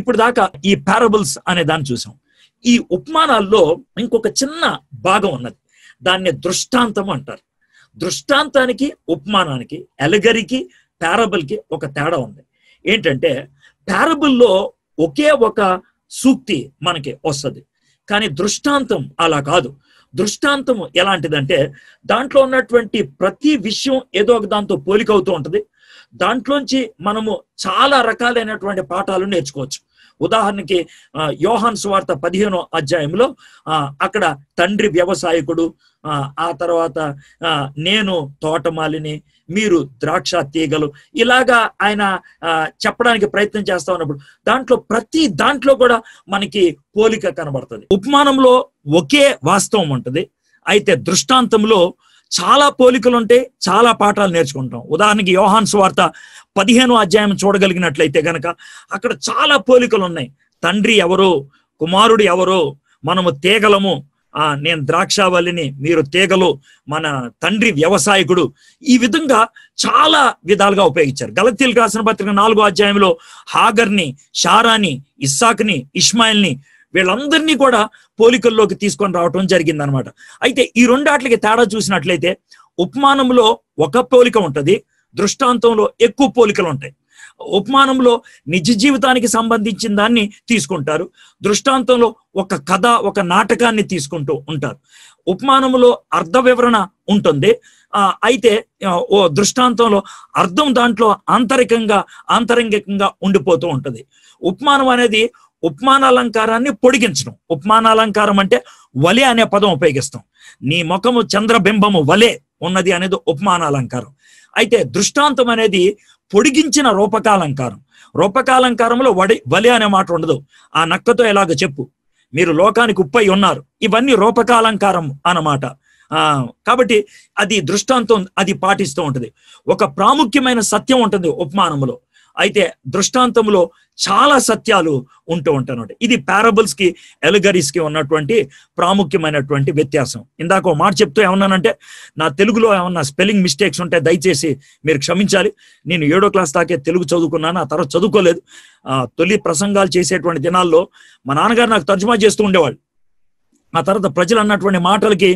ఇప్పుడు దాకా ఈ పారబుల్స్ అనే దాన్ని చూసాం. ఈ ఉపమానాల్లో ఇంకొక చిన్న భాగం ఉన్నది, దాన్ని దృష్టాంతం అంటారు. దృష్టాంతానికి, ఉపమానానికి, ఎలగరికి, పారబుల్కి ఒక తేడా ఉంది. ఏంటంటే పారబుల్లో ఒకే ఒక సూక్తి మనకి వస్తుంది, కానీ దృష్టాంతం అలా కాదు. దృష్టాంతం ఎలాంటిదంటే దాంట్లో ఉన్నటువంటి ప్రతి విషయం ఏదో ఒక దాంతో పోలికవుతూ ఉంటుంది. దాంట్లోంచి మనము చాలా రకాలైనటువంటి పాఠాలు నేర్చుకోవచ్చు. ఉదాహరణకి యోహాను సువార్త 15వ అధ్యాయంలో అక్కడ తండ్రి వ్యవసాయకుడు, ఆ తర్వాత నేను తోటమాలిని, మీరు ద్రాక్ష తీగలు, ఇలాగా ఆయన చెప్పడానికి ప్రయత్నం చేస్తా ఉన్నప్పుడు ప్రతి దాంట్లో కూడా మనకి పోలిక కనబడుతుంది. ఉపమానంలో ఒకే వాస్తవం ఉంటుంది, అయితే దృష్టాంతంలో చాలా పోలికలు ఉంటాయి, చాలా పాఠాలు నేర్చుకుంటాం. ఉదాహరణకి యోహాను సువార్త 15వ అధ్యాయం చూడగలిగినట్లయితే గనక అక్కడ చాలా పోలికలు ఉన్నాయి. తండ్రి ఎవరో, కుమారుడు ఎవరో, మనము తీగలము, నేను ద్రాక్షావల్లిని, మీరు తీగలు, మన తండ్రి వ్యవసాయకుడు, ఈ విధంగా చాలా విధాలుగా ఉపయోగించారు. గలతీయులకు రాసిన పత్రిక 4వ అధ్యాయంలో హాగర్ని, షారాని, ఇస్సాకుని, ఇష్మాయిల్ని, వీళ్ళందరినీ కూడా పోలికల్లోకి తీసుకొని రావటం జరిగింది అనమాట. అయితే ఈ రెండాట్లకి తేడా చూసినట్లయితే ఉపమానంలో ఒక పోలిక ఉంటుంది, దృష్టాంతంలో ఎక్కువ పోలికలు ఉంటాయి. ఉపమానంలో నిజ జీవితానికి సంబంధించిన దాన్ని తీసుకుంటారు, దృష్టాంతంలో ఒక కథ, ఒక నాటకాన్ని తీసుకుంటూ ఉంటారు. ఉపమానంలో అర్థ వివరణ ఉంటుంది, అయితే దృష్టాంతంలో అర్థం దాంట్లో ఆంతరంగికంగా ఉండిపోతూ ఉంటుంది. ఉపమానం అనేది ఉపమానాలంకారాన్ని పొడిగించడం. ఉపమానాలంకారం అంటే వలె అనే పదం ఉపయోగిస్తాం. నీ ముఖము చంద్రబింబము వలె ఉన్నది అనేది ఉపమానాలంకారం. అయితే దృష్టాంతం అనేది పొడిగించిన రూపకాలంకారం. రూపకాలంకారంలో వలె అనే మాట ఉండదు. ఆ నక్కతో ఎలాగ చెప్పు, మీరు లోకానికి ఉప్పై ఉన్నారు, ఇవన్నీ రూపకాలంకారం అన్నమాట. కాబట్టి అది దృష్టాంతం, అది పాటిస్తూ ఉంటుంది. ఒక ప్రాముఖ్యమైన సత్యం ఉంటుంది ఉపమానంలో, అయితే దృష్టాంతంలో చాలా సత్యాలు ఉంటూ ఉంటాయి. ఇది పారబుల్స్ కి, ఎలగరీస్ కి ఉన్నటువంటి ప్రాముఖ్యమైనటువంటి వ్యత్యాసం. ఇందాక మాట చెప్తూ ఏమన్నానంటే, నా తెలుగులో ఏమన్నా స్పెల్లింగ్ మిస్టేక్స్ ఉంటే దయచేసి మీరు క్షమించాలి. నేను 7వ క్లాస్ దాకే తెలుగు చదువుకున్నాను, ఆ తర్వాత చదువుకోలేదు. తొలి ప్రసంగాలు చేసేటువంటి దినాల్లో మా నాన్నగారు నాకు తర్జుమా చేస్తూ ఉండేవాళ్ళు. ఆ తర్వాత ప్రజలు అన్నటువంటి మాటలకి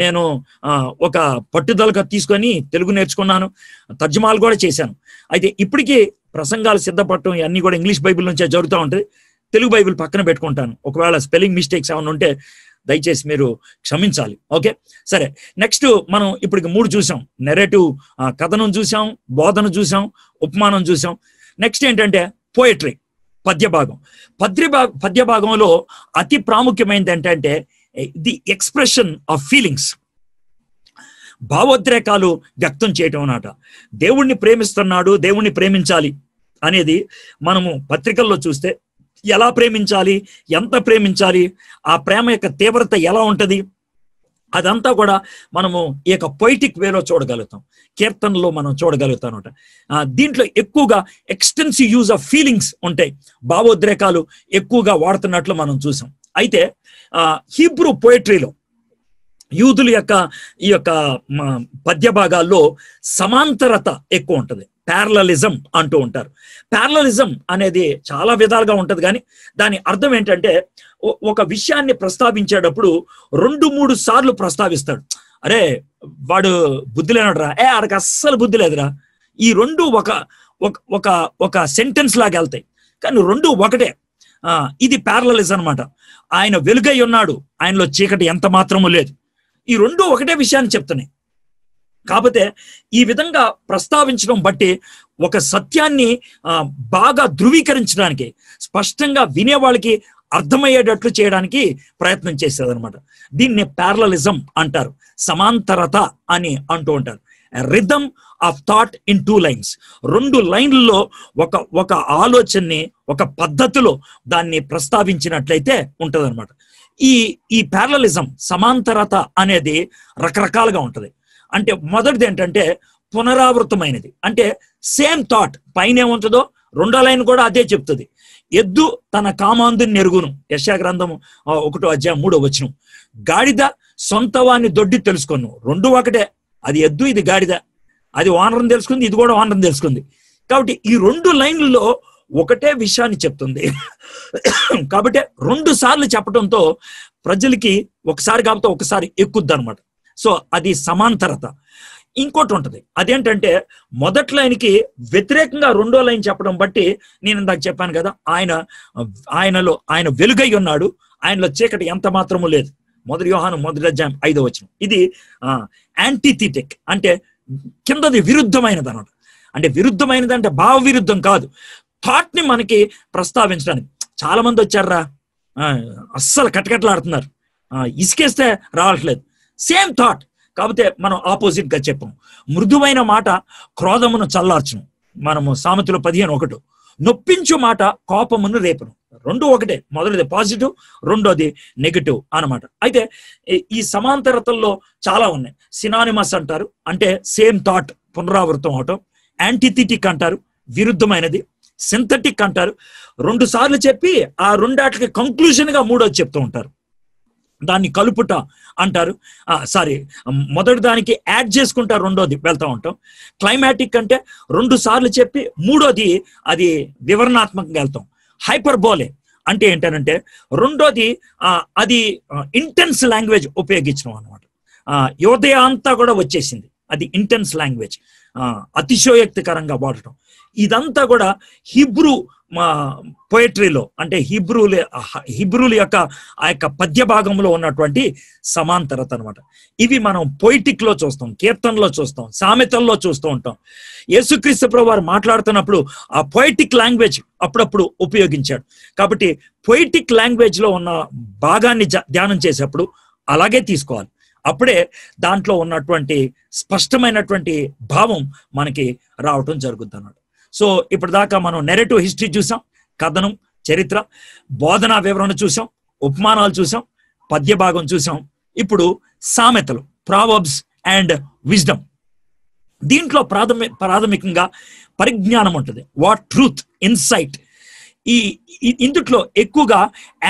నేను ఒక పట్టుదలగా తీసుకొని తెలుగు నేర్చుకున్నాను, తర్జుమాలు కూడా చేశాను. అయితే ఇప్పటికీ ప్రసంగాలు సిద్ధపడటం ఇవన్నీ కూడా ఇంగ్లీష్ బైబిల్ నుంచే జరుగుతూ ఉంటుంది. తెలుగు బైబిల్ పక్కన పెట్టుకుంటాను. ఒకవేళ స్పెల్లింగ్ మిస్టేక్స్ ఏమైనా ఉంటే దయచేసి మీరు క్షమించాలి. ఓకే, సరే. నెక్స్ట్ మనం ఇప్పటికి 3 చూసాం. నెరేటివ్ కథనం చూసాం, బోధన చూసాం, ఉపమానం చూసాం. నెక్స్ట్ ఏంటంటే పోయట్రీ, పద్యభాగం. పద్యభాగంలో అతి ప్రాముఖ్యమైనది ఏంటంటే ది ఎక్స్ప్రెషన్ ఆఫ్ ఫీలింగ్స్, భావోద్రేకాలు వ్యక్తం చేయటం అన్నమాట. దేవుణ్ణి ప్రేమిస్తున్నాడు, దేవుణ్ణి ప్రేమించాలి అనేది మనము పత్రికల్లో చూస్తే ఎలా ప్రేమించాలి, ఎంత ప్రేమించాలి, ఆ ప్రేమ యొక్క తీవ్రత ఎలా ఉంటుంది, అదంతా కూడా మనము ఈ యొక్క పొయిటిక్ వేలో చూడగలుగుతాం, కీర్తనలో మనం చూడగలుగుతాం అనమాట. దీంట్లో ఎక్కువగా ఎక్స్టెన్సివ్ యూజ్ ఆఫ్ ఫీలింగ్స్ ఉంటాయి, భావోద్రేకాలు ఎక్కువగా వాడుతున్నట్లు మనం చూసాం. అయితే హీబ్రూ పోయిటరీలో యూదుల యొక్క ఈ యొక్క పద్య భాగాల్లో సమాంతరత ఎక్కువ ఉంటుంది, ప్యారలలిజం అంటూ ఉంటారు. ప్యారలలిజం అనేది చాలా విధాలుగా ఉంటుంది, కానీ దాని అర్థం ఏంటంటే ఒక విషయాన్ని ప్రస్తావించేటప్పుడు 2-3 సార్లు ప్రస్తావిస్తాడు. అరే వాడు బుద్ధి లేనడురా, ఆడికి అస్సలు బుద్ధి లేదురా, ఈ 2 ఒక సెంటెన్స్ లాగా వెళ్తాయి, కానీ 2 ఒకటే. ఇది ప్యారలలిజం అనమాట. ఆయన వెలుగై ఉన్నాడు, ఆయనలో చీకటి ఎంత మాత్రము లేదు, ఈ 2 ఒకటే విషయాన్ని చెప్తున్నాయి. కాకపోతే ఈ విధంగా ప్రస్తావించడం బట్టి ఒక సత్యాన్ని బాగా ధృవీకరించడానికి, స్పష్టంగా వినేవాళ్ళకి అర్థమయ్యేటట్లు చేయడానికి ప్రయత్నం చేసేది అనమాట. దీన్ని ప్యారలలిజం అంటారు, సమాంతరత అని అంటూ ఉంటారు. Rhythm of thought in 2 lines, 2 లైన్లలో ఒక ఆలోచనని ఒక పద్ధతిలో దాన్ని ప్రస్తావించినట్లయితే ఉంటది అనమాట. ఈ ప్యారలలిజం, సమాంతరత అనేది రకరకాలుగా ఉంటది. అంటే మొదటిది ఏంటంటే పునరావృతమైనది, అంటే సేమ్ థాట్ పైన ఏముంటుందో 2వ లైన్ కూడా అదే చెప్తుంది. ఎద్దు తన కామాందుని నెరుగును, యెషయా గ్రంథము 1వ అధ్యాయం 3వ వచనం. గాడిద సొంతవాన్ని దొడ్డి తెలుసుకొను, 2 ఒకటే. అది ఎద్దు, ఇది గాడిద. అది ఓనర్ని తెలుసుకుంది, ఇది కూడా ఓనర్ని తెలుసుకుంది. కాబట్టి ఈ 2 లైన్లలో ఒకటే విషయాన్ని చెప్తుంది. కాబట్టి 2 సార్లు చెప్పడంతో ప్రజలకి ఒకసారి కాబట్టి ఒకసారి ఎక్కుద్ది అనమాట. సో అది సమాంతరత. ఇంకోటి ఉంటుంది, అదేంటంటే మొదటి లైన్కి వ్యతిరేకంగా 2వ లైన్ చెప్పడం బట్టి, నేను ఇందాక చెప్పాను కదా, ఆయన వెలుగై ఉన్నాడు, ఆయనలో చీకటి ఎంత మాత్రము లేదు. 1 యోహాను 1:5. ఇది యాంటీథీటిక్, అంటే కిందది విరుద్ధమైనది అనమాట. అంటే విరుద్ధమైనది అంటే భావ విరుద్ధం కాదు, థాట్ ని మనకి ప్రస్తావించడానికి. చాలా మంది వచ్చారా, అస్సలు కటకట్లాడుతున్నారు, ఇసుకేస్తే రావట్లేదు, సేమ్ థాట్. కాకపోతే మనం ఆపోజిట్ గా చెప్పాం. మృదువైన మాట క్రోధమును చల్లార్చును, మనము సామెతలు 15:1. నొప్పించు మాట కోపమును రేపును. 2 ఒకటే, మొదటిది పాజిటివ్, 2వది నెగటివ్ అన్నమాట. అయితే ఈ సమాంతరతల్లో చాలా ఉన్నాయి. సినానిమస్ అంటారు, అంటే సేమ్ థాట్ పునరావృతం అవటం. యాంటీథెటిక్ అంటారు, విరుద్ధమైనది. సింథటిక్ అంటారు, 2 సార్లు చెప్పి ఆ 2 కంక్లూజన్ గా 3వది చెప్తూ ఉంటారు, దాన్ని కలుపుట అంటారు. మొదటి దానికి యాడ్ చేసుకుంటా 2వది వెళ్తా ఉంటాం. క్లైమాటిక్ అంటే 2 సార్లు చెప్పి 3వది అది వివరణాత్మకంగా వెళ్తాం. హైపర్బోలే అంటే ఏంటంటే 2వది అది ఇంటెన్స్ లాంగ్వేజ్ ఉపయోగించడం అనమాట. యోదయ అంతా కూడా వచ్చేసింది, అది ఇంటెన్స్ లాంగ్వేజ్, అతిశయోక్తికరంగా వాడటం. ఇదంతా కూడా హిబ్రూ పోయట్రీలో, అంటే హిబ్రూల యొక్క ఆ యొక్క పద్య భాగంలో ఉన్నటువంటి సమాంతరత అనమాట. ఇవి మనం పొయిటిక్ లో చూస్తాం, కీర్తనలో చూస్తాం, సామెతల్లో చూస్తూ ఉంటాం. యేసుక్రీస్తు ప్రభువు వారు మాట్లాడుతున్నప్పుడు ఆ పొయిటిక్ లాంగ్వేజ్ అప్పుడప్పుడు ఉపయోగించాడు. కాబట్టి పొయిటిక్ లాంగ్వేజ్ లో ఉన్న భాగాన్ని ధ్యానం చేసేప్పుడు అలాగే తీసుకోవాలి. అప్పుడే దాంట్లో ఉన్నటువంటి స్పష్టమైనటువంటి భావం మనకి రావటం జరుగుతుంది అన్నమాట. సో ఇప్పుడు దాకా మనం నెరేటివ్ హిస్టరీ చూసాం, కథనం, చరిత్ర, బోధనా వివరణ చూసాం, ఉపమానాలు చూసాం, పద్య భాగం చూసాం. ఇప్పుడు సామెతలు, ప్రావర్బ్స్ అండ్ విజ్డమ్. దీంట్లో ప్రాథమికంగా పరిజ్ఞానం ఉంటుంది, వాట్ ట్రూత్, ఇన్సైట్. ఇందుట్లో ఎక్కువగా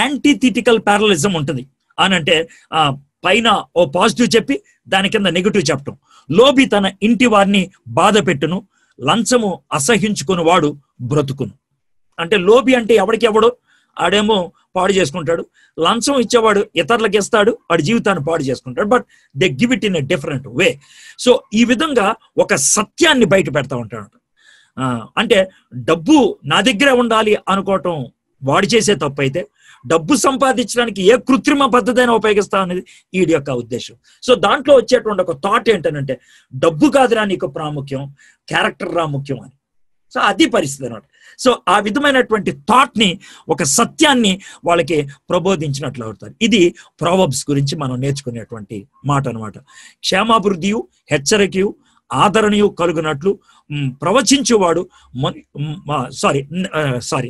యాంటీథిటికల్ ప్యారలిజం ఉంటుంది. అనంటే పైన ఓ పాజిటివ్ చెప్పి దాని కింద నెగిటివ్ చెప్పటం. లోబి తన ఇంటి వారిని బాధ పెట్టును, లంచము అసహించుకుని వాడు బ్రతుకును. అంటే లోబి అంటే ఎవడికెవడో, ఆడేమో పాడు చేసుకుంటాడు. లంచం ఇచ్చేవాడు ఇతరులకు ఇస్తాడు, వాడి జీవితాన్ని పాడు చేసుకుంటాడు. But they give it in a different way. So ఈ విధంగా ఒక సత్యాన్ని బయట పెడతా ఉంటాడు. అంటే డబ్బు నా దగ్గరే ఉండాలి అనుకోవటం వాడు చేసే తప్పు అయితే, డబ్బు సంపాదించడానికి ఏ కృత్రిమ పద్ధతైనా ఉపయోగిస్తా అనేది వీడి యొక్క ఉద్దేశం. సో దాంట్లో వచ్చేటువంటి ఒక థాట్ ఏంటంటే, డబ్బు కాదురా నీకు ప్రాముఖ్యం, క్యారెక్టర్ రా ముఖ్యం అని. సో అది పరిస్థితి అనమాట. సో ఆ విధమైనటువంటి థాట్ ని, ఒక సత్యాన్ని వాళ్ళకి ప్రబోధించినట్లు అవుతారు. ఇది ప్రావర్బ్స్ గురించి మనం నేర్చుకునేటువంటి మాట అనమాట. క్షేమాభివృద్ధియు, హెచ్చరికయు, ఆదరణయు కలుగునట్లు ప్రవచించువాడు.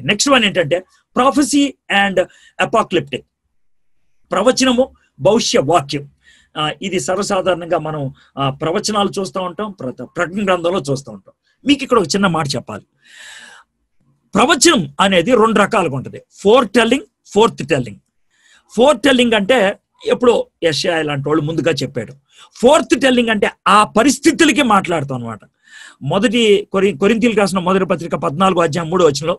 నెక్స్ట్ వన్ ఏంటంటే ప్రాఫెసీ అండ్ అపాక్లిప్టిక్. ప్రవచనము, భవిష్య వాక్యం. ఇది సర్వసాధారణంగా మనం ప్రవచనాలు చూస్తూ ఉంటాం, ప్రకటన గ్రంథంలో చూస్తూ ఉంటాం. మీకు ఇక్కడ ఒక చిన్న మాట చెప్పాలి. ప్రవచనం అనేది 2 రకాలుగా ఉంటుంది, four telling, fourth telling. Four telling అంటే ఎప్పుడో యెషయా లాంటి వాళ్ళు ముందుగా చెప్పాడు. ఫోర్త్ టెల్లింగ్ అంటే ఆ పరిస్థితులకి మాట్లాడుతాం అనమాట. కొరింథీయులకు రాసిన మొదటి పత్రిక 14:3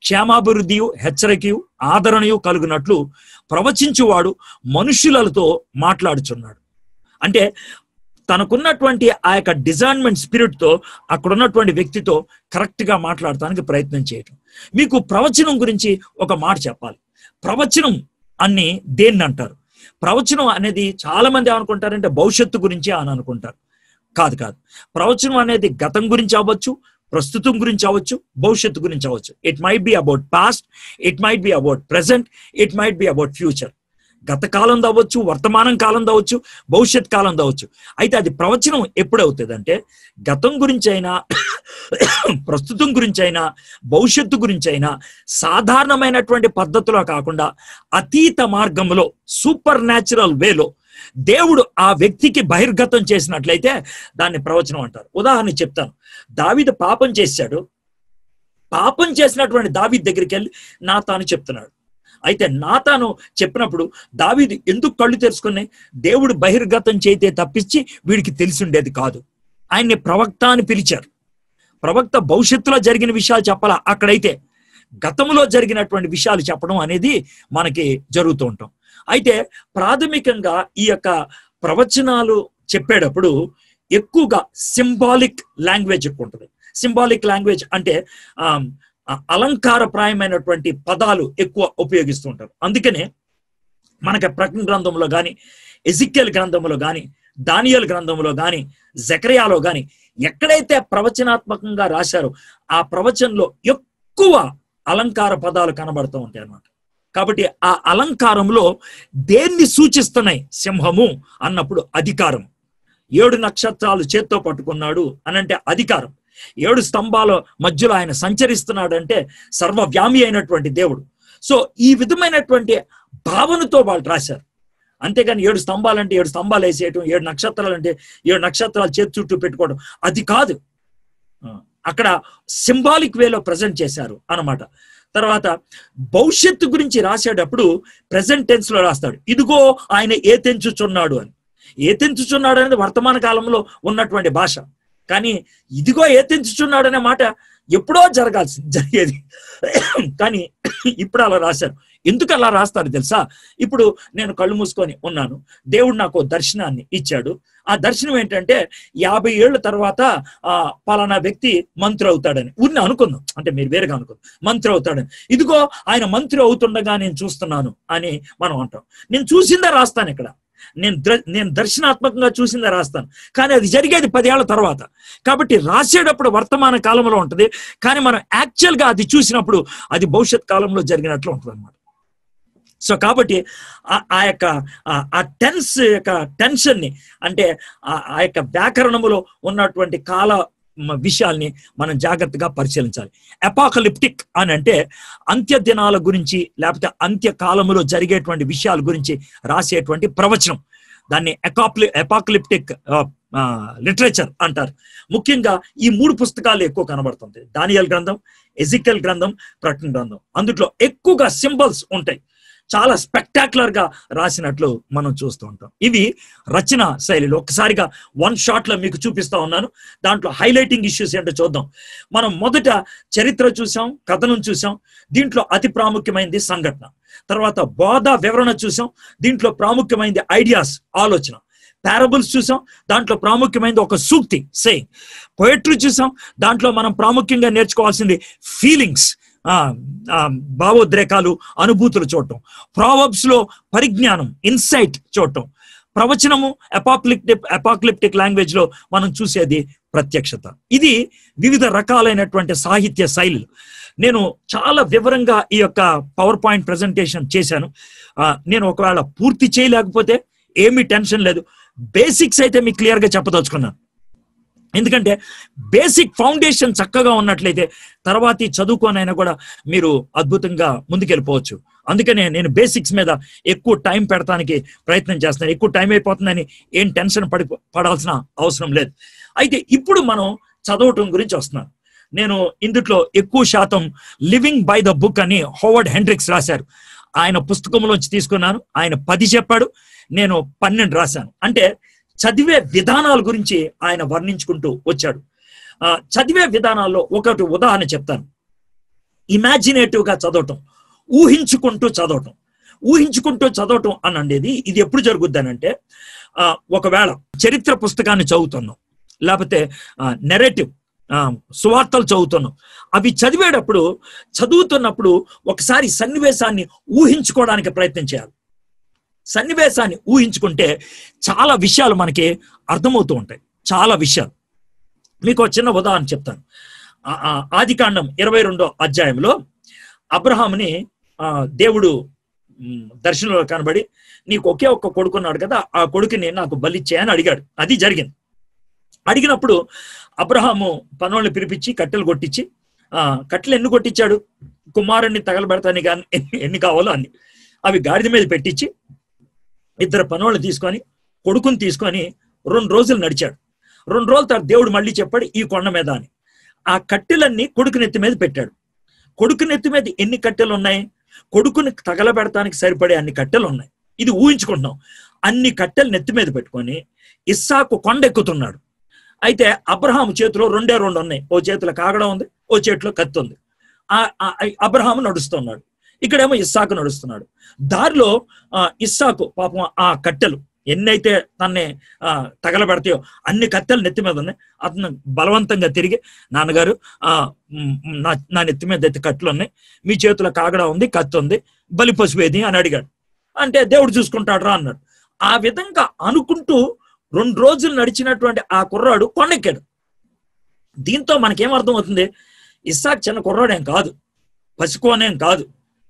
క్షేమాభివృద్ధియు, హెచ్చరికయు, ఆదరణయు కలుగునట్లు ప్రవచించువాడు మనుషులతో మాట్లాడుచున్నాడు. అంటే తనకున్నటువంటి ఆ యొక్క డిజైన్మెంట్ స్పిరిట్ తో అక్కడ ఉన్నటువంటి వ్యక్తితో కరెక్ట్ గా మాట్లాడటానికి ప్రయత్నం చేయటం. మీకు ప్రవచనం గురించి ఒక మాట చెప్పాలి. ప్రవచనం అని దేన్ని అంటారు? ప్రవచనం అనేది చాలా మంది ఏమనుకుంటారంటే భవిష్యత్తు గురించి అని అనుకుంటారు. కాదు. ప్రవచనం అనేది గతం గురించి అవ్వచ్చు, ప్రస్తుతం గురించి అవ్వచ్చు, భవిష్యత్తు గురించి అవ్వచ్చు. It might be about past, it might be about present, it might be about future. గత కాలం అవ్వచ్చు, వర్తమానం కాలం అవ్వచ్చు, భవిష్యత్ కాలం అవ్వచ్చు. అయితే అది ప్రవచనం ఎప్పుడవుతుంది అంటే, గతం గురించి అయినా, ప్రస్తుతం గురించి అయినా, భవిష్యత్తు గురించి అయినా సాధారణమైనటువంటి పద్ధతిలో కాకుండా అతీత మార్గంలో, సూపర్ న్యాచురల్ వేలో దేవుడు ఆ వ్యక్తికి బహిర్గతం చేసినట్లయితే దాన్ని ప్రవచనం అంటారు. ఉదాహరణ చెప్తాను. దావీదు పాపం చేశాడు. పాపం చేసినటువంటి దావీదు దగ్గరికి వెళ్ళి నాతాను చెప్తున్నాడు. అయితే నాతాను చెప్పినప్పుడు దావీదు ఎందుకు కళ్ళు తెరుచుకున్నాయి? దేవుడు బహిర్గతం చేయితే తప్పించి వీడికి తెలిసి ఉండేది కాదు. ఆయన్ని ప్రవక్త అని పిలిచారు. ప్రవక్త భవిష్యత్తులో జరిగిన విషయాలు చెప్పాలా అక్కడైతే. గతంలో జరిగినటువంటి విషయాలు చెప్పడం అనేది మనకి జరుగుతూ ఉంటాం. అయితే ప్రాథమికంగా ఈ యొక్క ప్రవచనాలు చెప్పేటప్పుడు ఎక్కువగా సింబాలిక్ లాంగ్వేజ్ ఎక్కువ ఉంటుంది. సింబాలిక్ లాంగ్వేజ్ అంటే అలంకారప్రాయమైనటువంటి పదాలు ఎక్కువ ఉపయోగిస్తూ ఉంటారు. అందుకనే మనకి ప్రకటన గ్రంథంలో కానీ, ఎజిక్యెల్ గ్రంథంలో కానీ, దానియేలు గ్రంథంలో కానీ, జకర్యాలో కానీ ఎక్కడైతే ప్రవచనాత్మకంగా రాశారో ఆ ప్రవచనంలో ఎక్కువ అలంకార పదాలు కనబడుతూ ఉంటాయి అన్నమాట. కాబట్టి ఆ అలంకారంలో దేన్ని సూచిస్తున్నాయి? సింహము అన్నప్పుడు అధికారం. 7 నక్షత్రాలు చేత్తో పట్టుకున్నాడు అనంటే అధికారం. 7 స్తంభాల మధ్యలో ఆయన సంచరిస్తున్నాడు అంటే సర్వవ్యామి అయినటువంటి దేవుడు. సో ఈ విధమైనటువంటి భావనతో వాళ్ళు రాశారు. అంతేగాని 7 స్తంభాలంటే 7 స్తంభాలు వేసేయటం, 7 నక్షత్రాలు అంటే 7 నక్షత్రాలు చేతి చుట్టూ పెట్టుకోవడం అది కాదు. అక్కడ సింబాలిక్ వేలో ప్రజెంట్ చేశారు అన్నమాట. తర్వాత భవిష్యత్తు గురించి రాసేటప్పుడు ప్రెసెంట్ టెన్స్ లో రాస్తాడు. ఇదిగో ఆయన ఏ తెంచుచున్నాడు అని. ఏ తెంచుచున్నాడు అనేది వర్తమాన కాలంలో ఉన్నటువంటి భాష. కానీ ఇదిగో ఏ తెంచుచున్నాడు అనే మాట ఎప్పుడో జరిగేది. కానీ ఇప్పుడు అలా రాశారు. ఎందుకు అలా రాస్తారు తెలుసా? ఇప్పుడు నేను కళ్ళు మూసుకొని ఉన్నాను, దేవుడు నాకు దర్శనాన్ని ఇచ్చాడు. ఆ దర్శనం ఏంటంటే 50 ఏళ్ల తర్వాత పలానా వ్యక్తి మంత్రి అవుతాడని ఊరిని అనుకుందాం. అంటే మీరు వేరుగా అనుకుందాం, మంత్రి అవుతాడని. ఇదిగో ఆయన మంత్రి అవుతుండగా నేను చూస్తున్నాను అని మనం అంటాం. నేను చూసిందే రాస్తాను ఇక్కడ, నేను దర్శనాత్మకంగా చూసిందే రాస్తాను. కానీ అది జరిగేది 10 ఏళ్ల తర్వాత. కాబట్టి రాసేటప్పుడు వర్తమాన కాలంలో ఉంటుంది, కానీ మనం యాక్చువల్ గా అది చూసినప్పుడు అది భవిష్యత్ కాలంలో జరిగినట్లు ఉంటుంది అన్నమాట. సో కాబట్టి ఆ యొక్క ఆ టెన్స్ యొక్క టెన్షన్ని అంటే ఆ యొక్క వ్యాకరణములో ఉన్నటువంటి కాల విషయాల్ని మనం జాగ్రత్తగా పరిశీలించాలి. ఎపాకలిప్టిక్ అని అంటే అంత్య దినాల గురించి లేకపోతే అంత్య కాలములో జరిగేటువంటి విషయాల గురించి రాసేటువంటి ప్రవచనం. దాన్ని ఎపాకలిప్టిక్ లిటరేచర్ అంటారు. ముఖ్యంగా ఈ 3 పుస్తకాలు ఎక్కువ కనబడుతుంది. దానియేలు గ్రంథం, ఎజిక్యెల్ గ్రంథం, ప్రకటన గ్రంథం. అందులో ఎక్కువగా సింబల్స్ ఉంటాయి. చాలా స్పెక్టాక్యులర్ గా రాసినట్లు మనం చూస్తూ ఉంటాం. ఇవి రచన శైలిలో ఒక్కసారిగా 1 షాట్ లో మీకు చూపిస్తా ఉన్నాను. దాంట్లో హైలైటింగ్ ఇష్యూస్ ఏంటో చూద్దాం. మనం మొదట చరిత్ర చూసాం, కథనం చూసాం. దీంట్లో అతి ప్రాముఖ్యమైనది సంఘటన. తర్వాత బోధ వివరణ చూసాం. దీంట్లో ప్రాముఖ్యమైనది ఐడియాస్, ఆలోచన. పారబుల్స్ చూసాం, దాంట్లో ప్రాముఖ్యమైనది ఒక సూక్తి, సేయింగ్. పోయట్రీ చూసాం, దాంట్లో మనం ప్రాముఖ్యంగా నేర్చుకోవాల్సింది ఫీలింగ్స్, భావోద్రేకాలు, అనుభూతులు చూడటం. ప్రావర్బ్స్ లో పరిజ్ఞానం, ఇన్సైట్ చూడటం. ప్రవచనము ఎపాక్లిప్టిక్ లాంగ్వేజ్ లో మనం చూసేది ప్రత్యక్షత. ఇది వివిధ రకాలైనటువంటి సాహిత్య శైలులు. నేను చాలా వివరంగా ఈ యొక్క పవర్ పాయింట్ ప్రెజెంటేషన్ చేశాను. నేను ఒకవేళ పూర్తి చేయలేకపోతే ఏమీ టెన్షన్ లేదు. బేసిక్స్ అయితే మీకు క్లియర్ గా చెప్పదలుచుకున్నాను. ఎందుకంటే బేసిక్ ఫౌండేషన్ చక్కగా ఉన్నట్లయితే తర్వాతి చదువుకోనైనా కూడా మీరు అద్భుతంగా ముందుకెళ్ళిపోవచ్చు. అందుకనే నేను బేసిక్స్ మీద ఎక్కువ టైం పెడతానికి ప్రయత్నం చేస్తాను. ఎక్కువ టైం అయిపోతుందని ఏం టెన్షన్ పడాల్సిన అవసరం లేదు. అయితే ఇప్పుడు మనం చదవటం గురించి వస్తున్నాను. నేను ఇందులో ఎక్కువ శాతం లివింగ్ బై ద బుక్ అని హోవర్డ్ హెండ్రిక్స్ రాశారు. ఆయన పుస్తకంలోంచి తీసుకున్నాను. ఆయన 10 చెప్పాడు, నేను 12 రాశాను. అంటే చదివే విధానాల గురించి ఆయన వర్ణించుకుంటూ వచ్చాడు. చదివే విధానాల్లో ఒకటి ఉదాహరణ చెప్తాను. ఇమాజినేటివ్ గా చదవటం, ఊహించుకుంటూ చదవటం. ఊహించుకుంటూ చదవటం అని అనేది ఇది ఎప్పుడు జరుగుద్దానంటే, ఒకవేళ చరిత్ర పుస్తకాన్ని చదువుతున్నాం, లేకపోతే నెరేటివ్ సువార్తలు చదువుతున్నాం. అవి చదువుతున్నప్పుడు ఒకసారి సన్నివేశాన్ని ఊహించుకోవడానికి ప్రయత్నం చేయాలి. సన్నివేశాన్ని ఊహించుకుంటే చాలా విషయాలు మనకి అర్థమవుతూ ఉంటాయి. చాలా విషయాలు. మీకు చిన్న ఉదాహరణ చెప్తాను. ఆదికాండం 22వ అధ్యాయంలో అబ్రహాముని దేవుడు దర్శనంలో కనబడి, నీకు ఒకే ఒక్క కొడుకున్నాడు కదా, ఆ కొడుకుని నాకు బలిచ్చేయని అడిగాడు. అది జరిగింది. అడిగినప్పుడు అబ్రహాము పనోళ్ళని పిలిపించి కట్టెలు కొట్టించి, కట్టెలు ఎన్ని కొట్టించాడు? కుమారుణ్ణి తగలబెడతానికి ఎన్ని కావాలో అన్ని. అవి గాడిద మీద పెట్టించి 2 పనోళ్ళు తీసుకొని కొడుకుని తీసుకొని 2 రోజులు నడిచాడు. 2 రోజుల తర్వాత దేవుడు మళ్ళీ చెప్పాడు, ఈ కొండ మీద అని. ఆ కట్టెలన్నీ కొడుకు నెత్తి మీద పెట్టాడు. కొడుకు నెత్తి మీద ఎన్ని కట్టెలు ఉన్నాయి? కొడుకుని తగలబెడతానికి సరిపడే అన్ని కట్టెలు ఉన్నాయి. ఇది ఊహించుకుంటున్నాం. అన్ని కట్టెలు నెత్తి మీద పెట్టుకొని ఇస్సాకు కొండ ఎక్కుతున్నాడు. అయితే అబ్రహాము చేతిలో 2 ఉన్నాయి. ఓ చేతిలో కాగడం ఉంది, ఓ చేతిలో కత్తి ఉంది. అబ్రహాము నడుస్తున్నాడు, ఇక్కడేమో ఇస్సాకు నడుస్తున్నాడు. దారిలో ఇస్సాకు పాపం ఆ కట్టెలు ఎన్నైతే తన్నే తగలబెడతాయో అన్ని కత్తెలు నెత్తి మీద ఉన్నాయి. అతను బలవంతంగా తిరిగి, నాన్నగారు నా నెత్తి మీద అయితే కట్టెలు ఉన్నాయి, మీ చేతిలో కాగడా ఉంది, కత్తి ఉంది, బలి పశువేది అని అడిగాడు. అంటే దేవుడు చూసుకుంటాడు రా అన్నాడు. ఆ విధంగా అనుకుంటూ 2 రోజులు నడిచినటువంటి ఆ కుర్రాడు కొండెక్కాడు. దీంతో మనకేమర్థం అవుతుంది, ఇస్సాకు చిన్న కుర్రాడేం కాదు, పసికోనేం కాదు,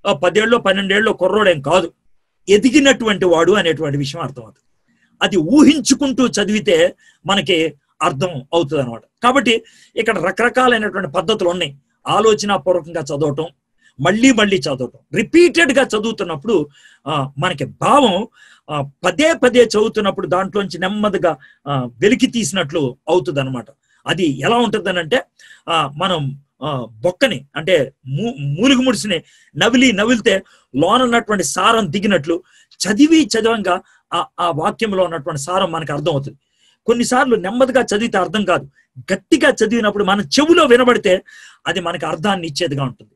10 ఏళ్ళో 12 ఏళ్ళో కుర్రాడేం కాదు, ఎదిగినటువంటి వాడు అనేటువంటి విషయం అర్థమవుతుంది. అది ఊహించుకుంటూ చదివితే మనకి అర్థం అవుతుంది అనమాట. కాబట్టి ఇక్కడ రకరకాలైనటువంటి పద్ధతులు ఉన్నాయి. ఆలోచనాపూర్వకంగా చదవటం, మళ్ళీ మళ్ళీ చదవటం, రిపీటెడ్గా చదువుతున్నప్పుడు మనకి భావం పదే పదే చదువుతున్నప్పుడు దాంట్లోంచి నెమ్మదిగా వెలికి తీసినట్లు అవుతుంది అనమాట. అది ఎలా ఉంటుంది అంటే మనం బొక్కని అంటే మూలుగు ముడిసిని నవిలితే లోనున్నటువంటి సారం దిగినట్లు చదివంగా ఆ వాక్యంలో ఉన్నటువంటి సారం మనకు అర్థం అవుతుంది. కొన్నిసార్లు నెమ్మదిగా చదివితే అర్థం కాదు, గట్టిగా చదివినప్పుడు మన చెవులో వినబడితే అది మనకి అర్థాన్ని ఇచ్చేదిగా ఉంటుంది.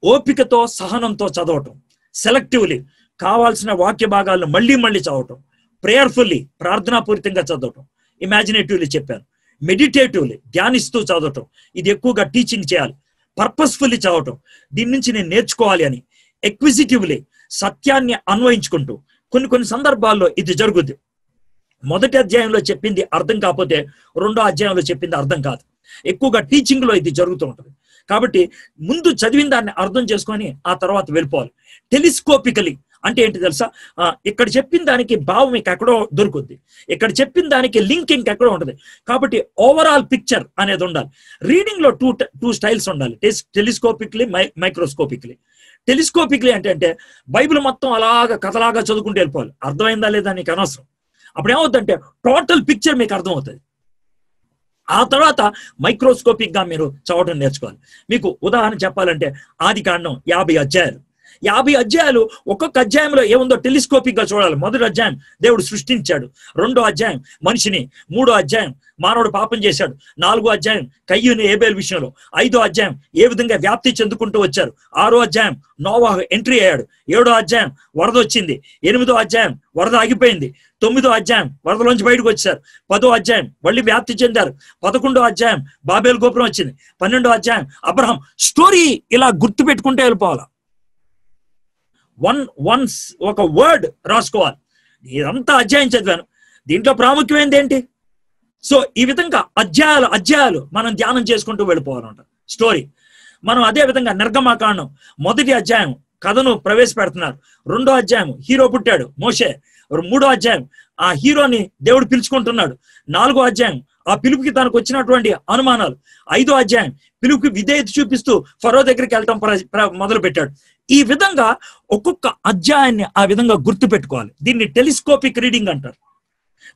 ఓపికతో సహనంతో చదవటం, సెలెక్టివ్లీ కావాల్సిన వాక్య భాగాలను మళ్ళీ మళ్ళీ చదవటం, ప్రేయర్ఫుల్లీ ప్రార్థనాపూరితంగా చదవటం, ఇమాజినేటివ్లీ చెప్పాను, మెడిటేటివ్లీ ధ్యానిస్తూ చదవటం, ఇది ఎక్కువగా టీచింగ్ చేయాలి, పర్పస్ఫుల్లీ చదవటం, దీని నుంచి నేను నేర్చుకోవాలి అని, ఎక్విజిటివ్లీ సత్యాన్ని అన్వయించుకుంటూ. కొన్ని సందర్భాల్లో ఇది జరుగుద్ది. మొదటి అధ్యాయంలో చెప్పింది అర్థం కాకపోతే 2వ అధ్యాయంలో చెప్పింది అర్థం కాదు. ఎక్కువగా టీచింగ్ లో ఇది జరుగుతూ ఉంటుంది. కాబట్టి ముందు చదివిన దాన్ని అర్థం చేసుకొని ఆ తర్వాత వెళ్ళిపోవాలి. టెలిస్కోపికలీ అంటే ఏంటి తెలుసా, ఇక్కడ చెప్పిన దానికి భావం ఎక్కడో దొరుకుద్ది, ఇక్కడ చెప్పిన దానికి లింక్ ఇంకెక్కడో ఉంటుంది. కాబట్టి ఓవరాల్ పిక్చర్ అనేది ఉండాలి. రీడింగ్ లో టూ స్టైల్స్ ఉండాలి, టెలిస్కోపిక్లీ, మైక్రోస్కోపిక్లీ. టెలిస్కోపిక్లీ అంటే బైబిల్ మొత్తం అలాగా కథలాగా చదువుకుంటూ వెళ్ళిపోవాలి. అర్థమైందా లేదా నీకు అనవసరం. అప్పుడు ఏమవుతుందంటే టోటల్ పిక్చర్ మీకు అర్థమవుతుంది. ఆ తర్వాత మైక్రోస్కోపిక్ గా మీరు చదవడం నేర్చుకోవాలి. మీకు ఉదాహరణ చెప్పాలంటే ఆదికాండం 50 అధ్యాయాలు. 50 అధ్యాయాలు, ఒక్కొక్క అధ్యాయంలో ఏముందో టెలిస్కోపిక్ గా చూడాలి. మొదటి అధ్యాయం దేవుడు సృష్టించాడు, 2వ అధ్యాయం మనిషిని, 3వ అధ్యాయం మానవుడు పాపం చేశాడు, 4వ అధ్యాయం కయ్యూని ఏబేల్ విషయంలో, 5వ అధ్యాయం ఏ విధంగా వ్యాప్తి చెందుకుంటూ వచ్చారు, 6వ అధ్యాయం నోవాహు ఎంట్రీ అయ్యాడు, 7వ అధ్యాయం వరద వచ్చింది, 8వ అధ్యాయం వరద ఆగిపోయింది, 9వ అధ్యాయం వరదలోంచి బయటకు వచ్చారు, 10వ అధ్యాయం మళ్ళీ వ్యాప్తి చెందారు, 11వ అధ్యాయం బాబేల్ గోపురం వచ్చింది, 12వ అధ్యాయం అబ్రహాం. స్టోరీ ఇలా గుర్తు పెట్టుకుంటే వెళ్ళిపోవాలా. వన్స్ ఒక వర్డ్ రాసుకోవాలి. ఇదంతా అధ్యాయం చదివాను, దీంట్లో ప్రాముఖ్యమైనది ఏంటి? సో ఈ విధంగా అధ్యాయాలు మనం ధ్యానం చేసుకుంటూ వెళ్ళిపోవాలంట స్టోరీ. మనం అదే విధంగా నిర్గమకాండం 1వ అధ్యాయం కథను ప్రవేశపెడుతున్నారు, 2వ అధ్యాయం హీరో పుట్టాడు మోషే, 3వ అధ్యాయం ఆ హీరోని దేవుడు పిలుచుకుంటున్నాడు, 4వ అధ్యాయం ఆ పిలుపుకి తనకు వచ్చినటువంటి అనుమానాలు, 5వ అధ్యాయం పిలుపుకి విధేయత చూపిస్తూ ఫరో దగ్గరికి వెళ్ళటం మొదలు పెట్టాడు. ఈ విధంగా ఒక్కొక్క అధ్యాయాన్ని ఆ విధంగా గుర్తు పెట్టుకోవాలి. దీన్ని టెలిస్కోపిక్ రీడింగ్ అంటారు.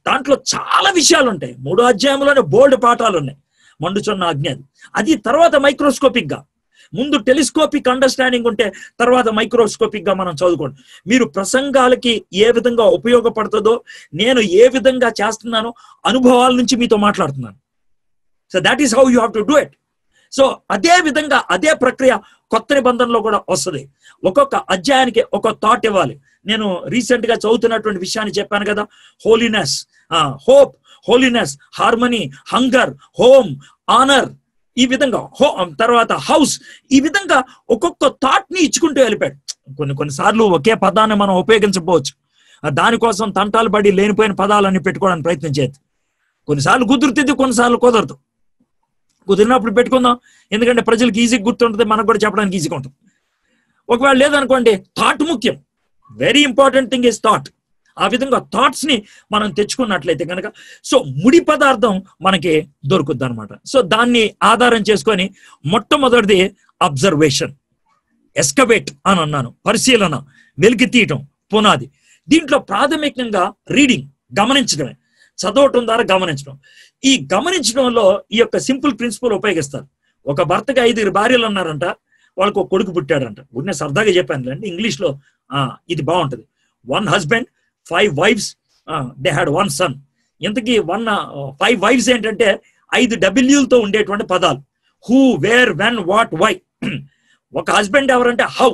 దాంట్లో చాలా విషయాలు ఉంటాయి. 3వ అధ్యాయంలోనే బోల్డ్ పాఠాలు ఉన్నాయి. మండుచున్న అగ్ని అది తర్వాత మైక్రోస్కోపిక్ గా, ముందు టెలిస్కోపిక్ అండర్స్టాండింగ్ ఉంటే తర్వాత మైక్రోస్కోపిక్ గా మనం చదువుకోండి. మీరు ప్రసంగాలకి ఏ విధంగా ఉపయోగపడుతుందో, నేను ఏ విధంగా చేస్తున్నానో అనుభవాల నుంచి మీతో మాట్లాడుతున్నాను. So that is how you have to do it. So అదే విధంగా అదే ప్రక్రియ కొత్త నిబంధనలో కూడా వస్తుంది. ఒక్కొక్క అధ్యాయానికి ఒక థాట్ ఇవ్వాలి. నేను రీసెంట్ గా చదువుతున్నటువంటి విషయాన్ని చెప్పాను కదా, holiness, hope, holiness, harmony, hunger, home, honour, ఈ విధంగా తర్వాత హౌస్, ఈ విధంగా ఒక్కొక్క థాట్ ని ఇచ్చుకుంటూ వెళ్ళిపోయాడు. కొన్నిసార్లు ఒకే పదాన్ని మనం ఉపయోగించకపోవచ్చు, దానికోసం తంటాలు పడి లేనిపోయిన పదాలన్నీ పెట్టుకోవడానికి ప్రయత్నం చేయదు. కొన్నిసార్లు కుదురుతుంది, కొన్నిసార్లు కుదరదు. కుదిరినప్పుడు పెట్టుకుందాం, ఎందుకంటే ప్రజలకు ఈజీగా గుర్తుంటుంది, మనకు కూడా చెప్పడానికి ఈజీగా ఉంటుంది. ఒకవేళ లేదనుకోండి, థాట్ ముఖ్యం. Very important thing is thought. ఆ విధంగా థాట్స్ ని మనం తెచ్చుకున్నట్లయితే కనుక సో ముడి పదార్థం మనకి దొరుకుద్ది అనమాట. సో దాన్ని ఆధారం చేసుకొని మొట్టమొదటిది అబ్జర్వేషన్, ఎస్కవేట్ అని అన్నాను, పరిశీలన, వెలికి తీయటం, పునాది. దీంట్లో ప్రాథమికంగా రీడింగ్, గమనించడమే, చదవటం ద్వారా గమనించడం. ఈ గమనించడంలో ఈ యొక్క సింపుల్ ప్రిన్సిపల్ ఉపయోగిస్తారు. ఒక భర్తకి 5 భార్యలు ఉన్నారంట, వాళ్ళకు ఒక కొడుకు పుట్టాడంట. ఉన్న సరదాగా చెప్పాను అండి, ఇంగ్లీష్ లో ఇది బాగుంటది. 1 husband 5 wives, they had 1 son. ఇంతకీ 5 wives ఏంటంటే 5 W'లతో ఉండేటువంటి పదాలు. Who, where, when, what, why. ఒక హస్బెండ్ ఎవరంటే హౌ,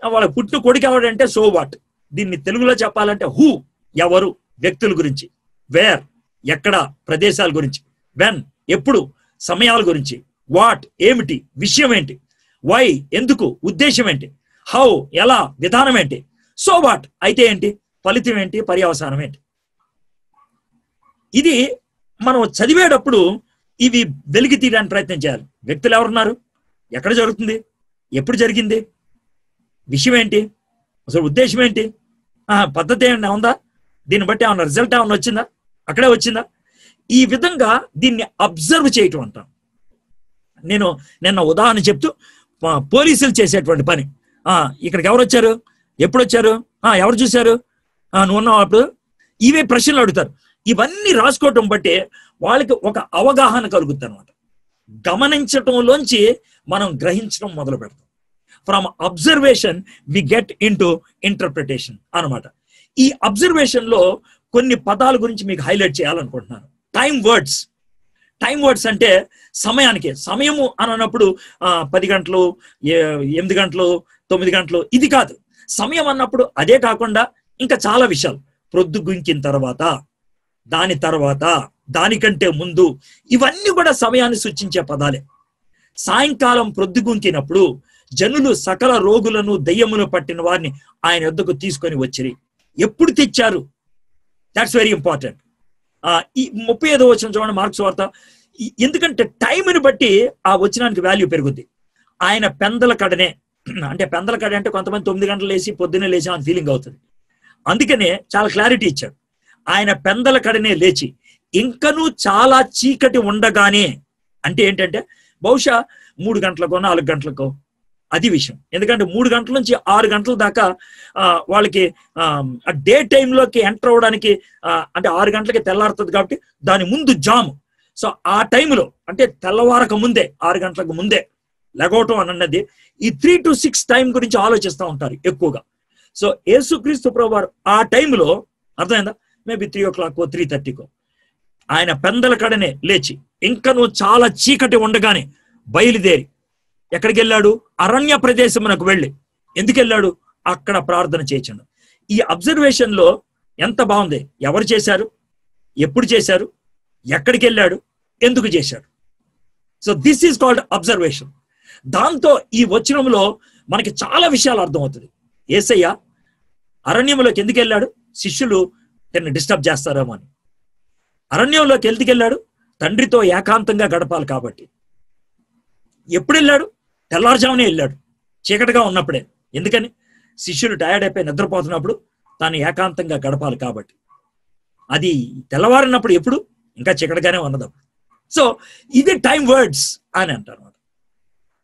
వాళ్ళ పుట్టిన కొడుకు ఎవరంటే సో వాట్. దీన్ని తెలుగులో చెప్పాలంటే హూ, ఎవరు, వ్యక్తుల గురించి, వేర్, ఎక్కడ, ప్రదేశాల గురించి, వెన్, ఎప్పుడు, సమయాల గురించి, వాట్, ఏమిటి, విషయం ఏంటి, వై, ఎందుకు, ఉద్దేశం ఏంటి, హౌ, ఎలా, విధానం ఏంటి, సో వాట్, అయితే ఏంటి, ఫలితం ఏంటి, పర్యవసానం ఏంటి. ఇది మనం చదివేటప్పుడు ఇవి వెలికి తీయడానికి ప్రయత్నం చేయాలి. వ్యక్తులు ఎవరున్నారు, ఎక్కడ జరుగుతుంది, ఎప్పుడు జరిగింది, విషయం ఏంటి, అసలు ఉద్దేశం ఏంటి, పద్ధతి ఏమన్నా ఉందా, దీన్ని బట్టి ఏమన్నా రిజల్ట్ ఏమన్నా వచ్చిందా, అక్కడే వచ్చిందా. ఈ విధంగా దీన్ని అబ్జర్వ్ చేయటం అంటాం. నేను నిన్న ఉదాహరణ చెప్తూ, పోలీసులు చేసేటువంటి పని, ఇక్కడికి ఎవరు వచ్చారు, ఎప్పుడు వచ్చారు, ఎవరు చూశారు, నువ్వు ఉన్నావు అప్పుడు, ఇవే ప్రశ్నలు అడుగుతారు. ఇవన్నీ రాసుకోవటం బట్టి వాళ్ళకి ఒక అవగాహన కలుగుతుంది అనమాట. గమనించటంలోంచి మనం గ్రహించడం మొదలు పెడతాం. From observation we get into interpretation అనమాట. ఈ అబ్జర్వేషన్ లో కొన్ని పదాల గురించి మీకు హైలైట్ చేయాలనుకుంటున్నాను. Time words. టైం వర్డ్స్ అంటే సమయానికి, సమయము అని అన్నప్పుడు 10 గంటలు, 8 గంటలు, 9 గంటలు ఇది కాదు. సమయం అన్నప్పుడు అదే కాకుండా ఇంకా చాలా విషయాలు, ప్రొద్దుగుంకిన తర్వాత, దాని తర్వాత, దానికంటే ముందు, ఇవన్నీ కూడా సమయాన్ని సూచించే పదాలే. సాయంకాలం ప్రొద్దుగుంకినప్పుడు జనులు సకల రోగులను దయ్యములు పట్టిన వారిని ఆయన వద్దకు తీసుకొని వచ్చిరి. ఎప్పుడు తెచ్చారు, దాట్స్ వెరీ ఇంపార్టెంట్. ఈ 35వ వచనం చూడండి, మార్క్స్ వార్త. ఎందుకంటే టైంని బట్టి ఆ వచనానికి వాల్యూ పెరుగుద్ది. ఆయన పెందల కడనే, అంటే పెందల కడ అంటే కొంతమంది 9 గంటలు లేచి పొద్దున్నే లేచి అని ఫీలింగ్ అవుతుంది. అందుకనే చాలా క్లారిటీ ఇచ్చాడు. ఆయన పెందల కడనే లేచి, ఇంకనూ చాలా చీకటి ఉండగానే, అంటే ఏంటంటే బహుశా 3 గంటలకో 4 గంటలకో, అది విషయం. ఎందుకంటే 3 గంటల నుంచి 6 గంటల దాకా వాళ్ళకి డే టైంలోకి ఎంటర్ అవ్వడానికి, అంటే 6 గంటలకి తెల్లారుతుంది కాబట్టి దాని ముందు జాము. సో ఆ టైంలో, అంటే తెల్లవారక ముందే, 6 గంటలకు ముందే లెగవటం అన్నది, ఈ 3 to 6 టైం గురించి ఆలోచిస్తూ ఉంటారు ఎక్కువగా. సో యేసుక్రీస్తు ప్రభువారు ఆ టైంలో, అర్థమైందా, మేబీ 3 o'clock 3:30 ఆయన పెందల కడనే లేచి, ఇంకను చాలా చీకటి ఉండగానే బయలుదేరి ఎక్కడికి వెళ్ళాడు, అరణ్య ప్రదేశమునకు వెళ్ళి. ఎందుకు వెళ్ళాడు, అక్కడ ప్రార్థన చేయించాడు. ఈ అబ్జర్వేషన్ లో ఎంత బాగుంది, ఎవరు చేశారు, ఎప్పుడు చేశారు, ఎక్కడికి వెళ్ళాడు, ఎందుకు చేశాడు. So this is called observation. దాంతో ఈ వచనంలో మనకి చాలా విషయాలు అర్థమవుతుంది. యేసయ్య అరణ్యంలోకి ఎందుకు వెళ్ళాడు, శిష్యులు తనని డిస్టర్బ్ చేస్తారేమో అని. అరణ్యంలోకి ఎందుకు వెళ్ళాడు, తండ్రితో ఏకాంతంగా గడపాలి కాబట్టి. ఎప్పుడు వెళ్ళాడు, తెల్లారుజామునే వెళ్ళాడు, చీకటిగా ఉన్నప్పుడే. ఎందుకని, శిష్యులు టైర్డ్ అయిపోయి నిద్రపోతున్నప్పుడు తాను ఏకాంతంగా గడపాలి కాబట్టి. అది తెల్లవారినప్పుడు ఎప్పుడు, ఇంకా చీకటిగానే ఉన్నదప్పుడు. సో ఇది టైం వర్డ్స్ అని అంటారు.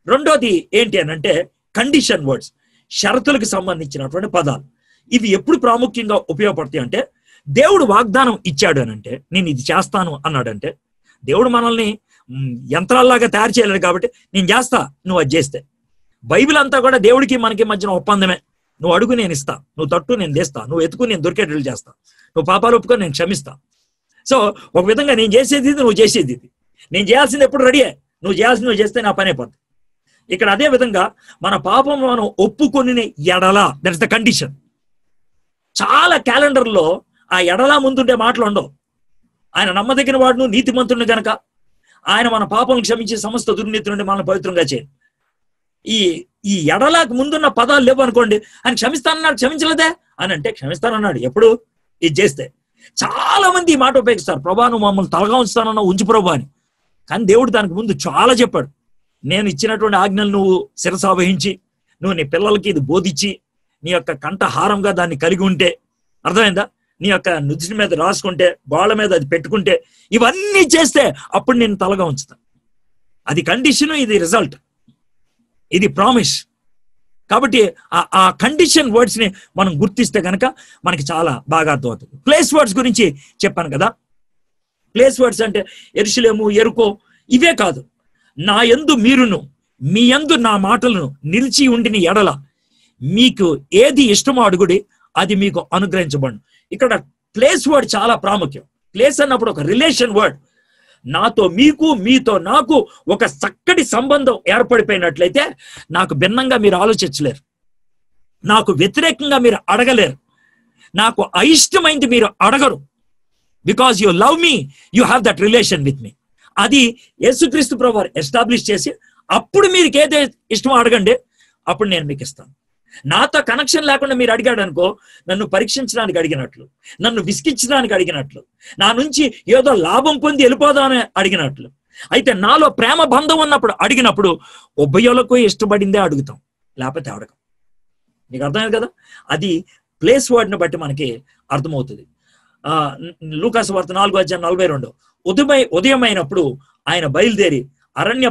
రెండోది ఏంటి అని అంటే కండిషన్ వర్డ్స్, షరతులకు సంబంధించినటువంటి పదాలు. ఇవి ఎప్పుడు ప్రాముఖ్యంగా ఉపయోగపడతాయి అంటే, దేవుడు వాగ్దానం ఇచ్చాడు అని అంటే, నేను ఇది చేస్తాను అన్నాడంటే, దేవుడు మనల్ని యంత్రాల్లాగా తయారు చేయలేడు కాబట్టి నేను చేస్తా, నువ్వు అది చేస్తే. బైబిల్ అంతా కూడా దేవుడికి మనకి మధ్యన ఒప్పందమే. నువ్వు అడుగు నేను ఇస్తా, నువ్వు తట్టు నేను తెస్తా, నువ్వు ఎత్తుకు నేను దొరికేటట్లు చేస్తా, నువ్వు పాపాలు ఒప్పుకొని నేను క్షమిస్తా. సో ఒక విధంగా నేను చేసేది ఇది, నువ్వు చేసేది ఇది. నేను చేయాల్సింది ఎప్పుడు రెడీయే, నువ్వు చేయాల్సింది నువ్వు చేస్తే నా పని అయిపోద్ది. ఇక్కడ అదే విధంగా మన పాపం మనం ఒప్పుకొని ఎడలా, దట్ ఇస్ ద కండిషన్. చాలా క్యాలెండర్లో ఆ ఎడలా ముందుండే మాటలు ఉండవు. ఆయన నమ్మదగిన వాడును నీతిమంతుడిని గనక ఆయన మన పాపం క్షమించి సమస్త దుర్నీతి నుండి మనల్ని పవిత్రంగా చేయండి. ఈ ఎడలాకు ముందున్న పదాలు లేవు అనుకోండి, ఆయన క్షమిస్తానన్నాడు, క్షమించలేదే అని అంటే క్షమిస్తానన్నాడు ఎప్పుడు, ఇది చేస్తే. చాలా మంది ఈ మాట ఉపయోగిస్తారు, ప్రభా నువ్వు మమ్మల్ని తలగా ఉంచుతానన్నా ఉంచు ప్రభా అని. కానీ దేవుడు దానికి ముందు చాలా చెప్పాడు. నేను ఇచ్చినటువంటి ఆజ్ఞలు నువ్వు శిరస వహించి, నువ్వు నీ పిల్లలకి ఇది బోధించి, నీ యొక్క కంఠహారంగా దాన్ని కలిగి ఉంటే, అర్థమైందా, నీ యొక్క నుదుటి మీద రాసుకుంటే, గోళ్ళ మీద అది పెట్టుకుంటే, ఇవన్నీ చేస్తే అప్పుడు నేను తలగా ఉంచుతా. అది కండిషన్, ఇది రిజల్ట్, ఇది ప్రామిస్. కాబట్టి ఆ కండిషన్ వర్డ్స్ ని మనం గుర్తిస్తే కనుక మనకి చాలా బాగా అర్థమవుతుంది. ప్లేస్ వర్డ్స్ గురించి చెప్పాను కదా. ప్లేస్ వర్డ్స్ అంటే యెరూషలేము, యెరికో ఇవే కాదు. నా యందు మీరును మీ యందు నా మాటలను నిలిచి ఉండిన ఎడల మీకు ఏది ఇష్టమో అడుగుడి, అది మీకు అనుగ్రహించబడును. ఇక్కడ ప్లేస్ వర్డ్ చాలా ప్రాముఖ్యం. ప్లేస్ అన్నప్పుడు ఒక రిలేషన్ వర్డ్. నాతో మీకు, మీతో నాకు ఒక చక్కటి సంబంధం ఏర్పడిపోయినట్లయితే నాకు భిన్నంగా మీరు ఆలోచించలేరు, నాకు వ్యతిరేకంగా మీరు అడగలేరు, నాకు అయిష్టమైంది మీరు అడగరు. Because you love me, you have that relation with me. అది యేసుక్రీస్తు ప్రభువారు ఎస్టాబ్లిష్ చేసి, అప్పుడు మీరు ఏదైతే ఇష్టమో అడగండి, అప్పుడు నేను మీకు ఇస్తాను. నాతో కనెక్షన్ లేకుండా మీరు అడిగాడు అనుకో, నన్ను పరీక్షించడానికి అడిగినట్లు, నన్ను విసిగించడానికి అడిగినట్లు, నా నుంచి ఏదో లాభం పొంది వెళ్ళిపోదామని అడిగినట్లు. అయితే నాలో ప్రేమ బంధం ఉన్నప్పుడు అడిగినప్పుడు ఉభయులకు ఇష్టపడిందే అడుగుతాం, లేకపోతే అడగం. నీకు అర్థమైంది కదా? అది ప్లేస్ వర్డ్ని బట్టి మనకి అర్థమవుతుంది. లూకాసు వార్త 4:42 ఉదయమైనప్పుడు ఆయన బయలుదేరి అరణ్య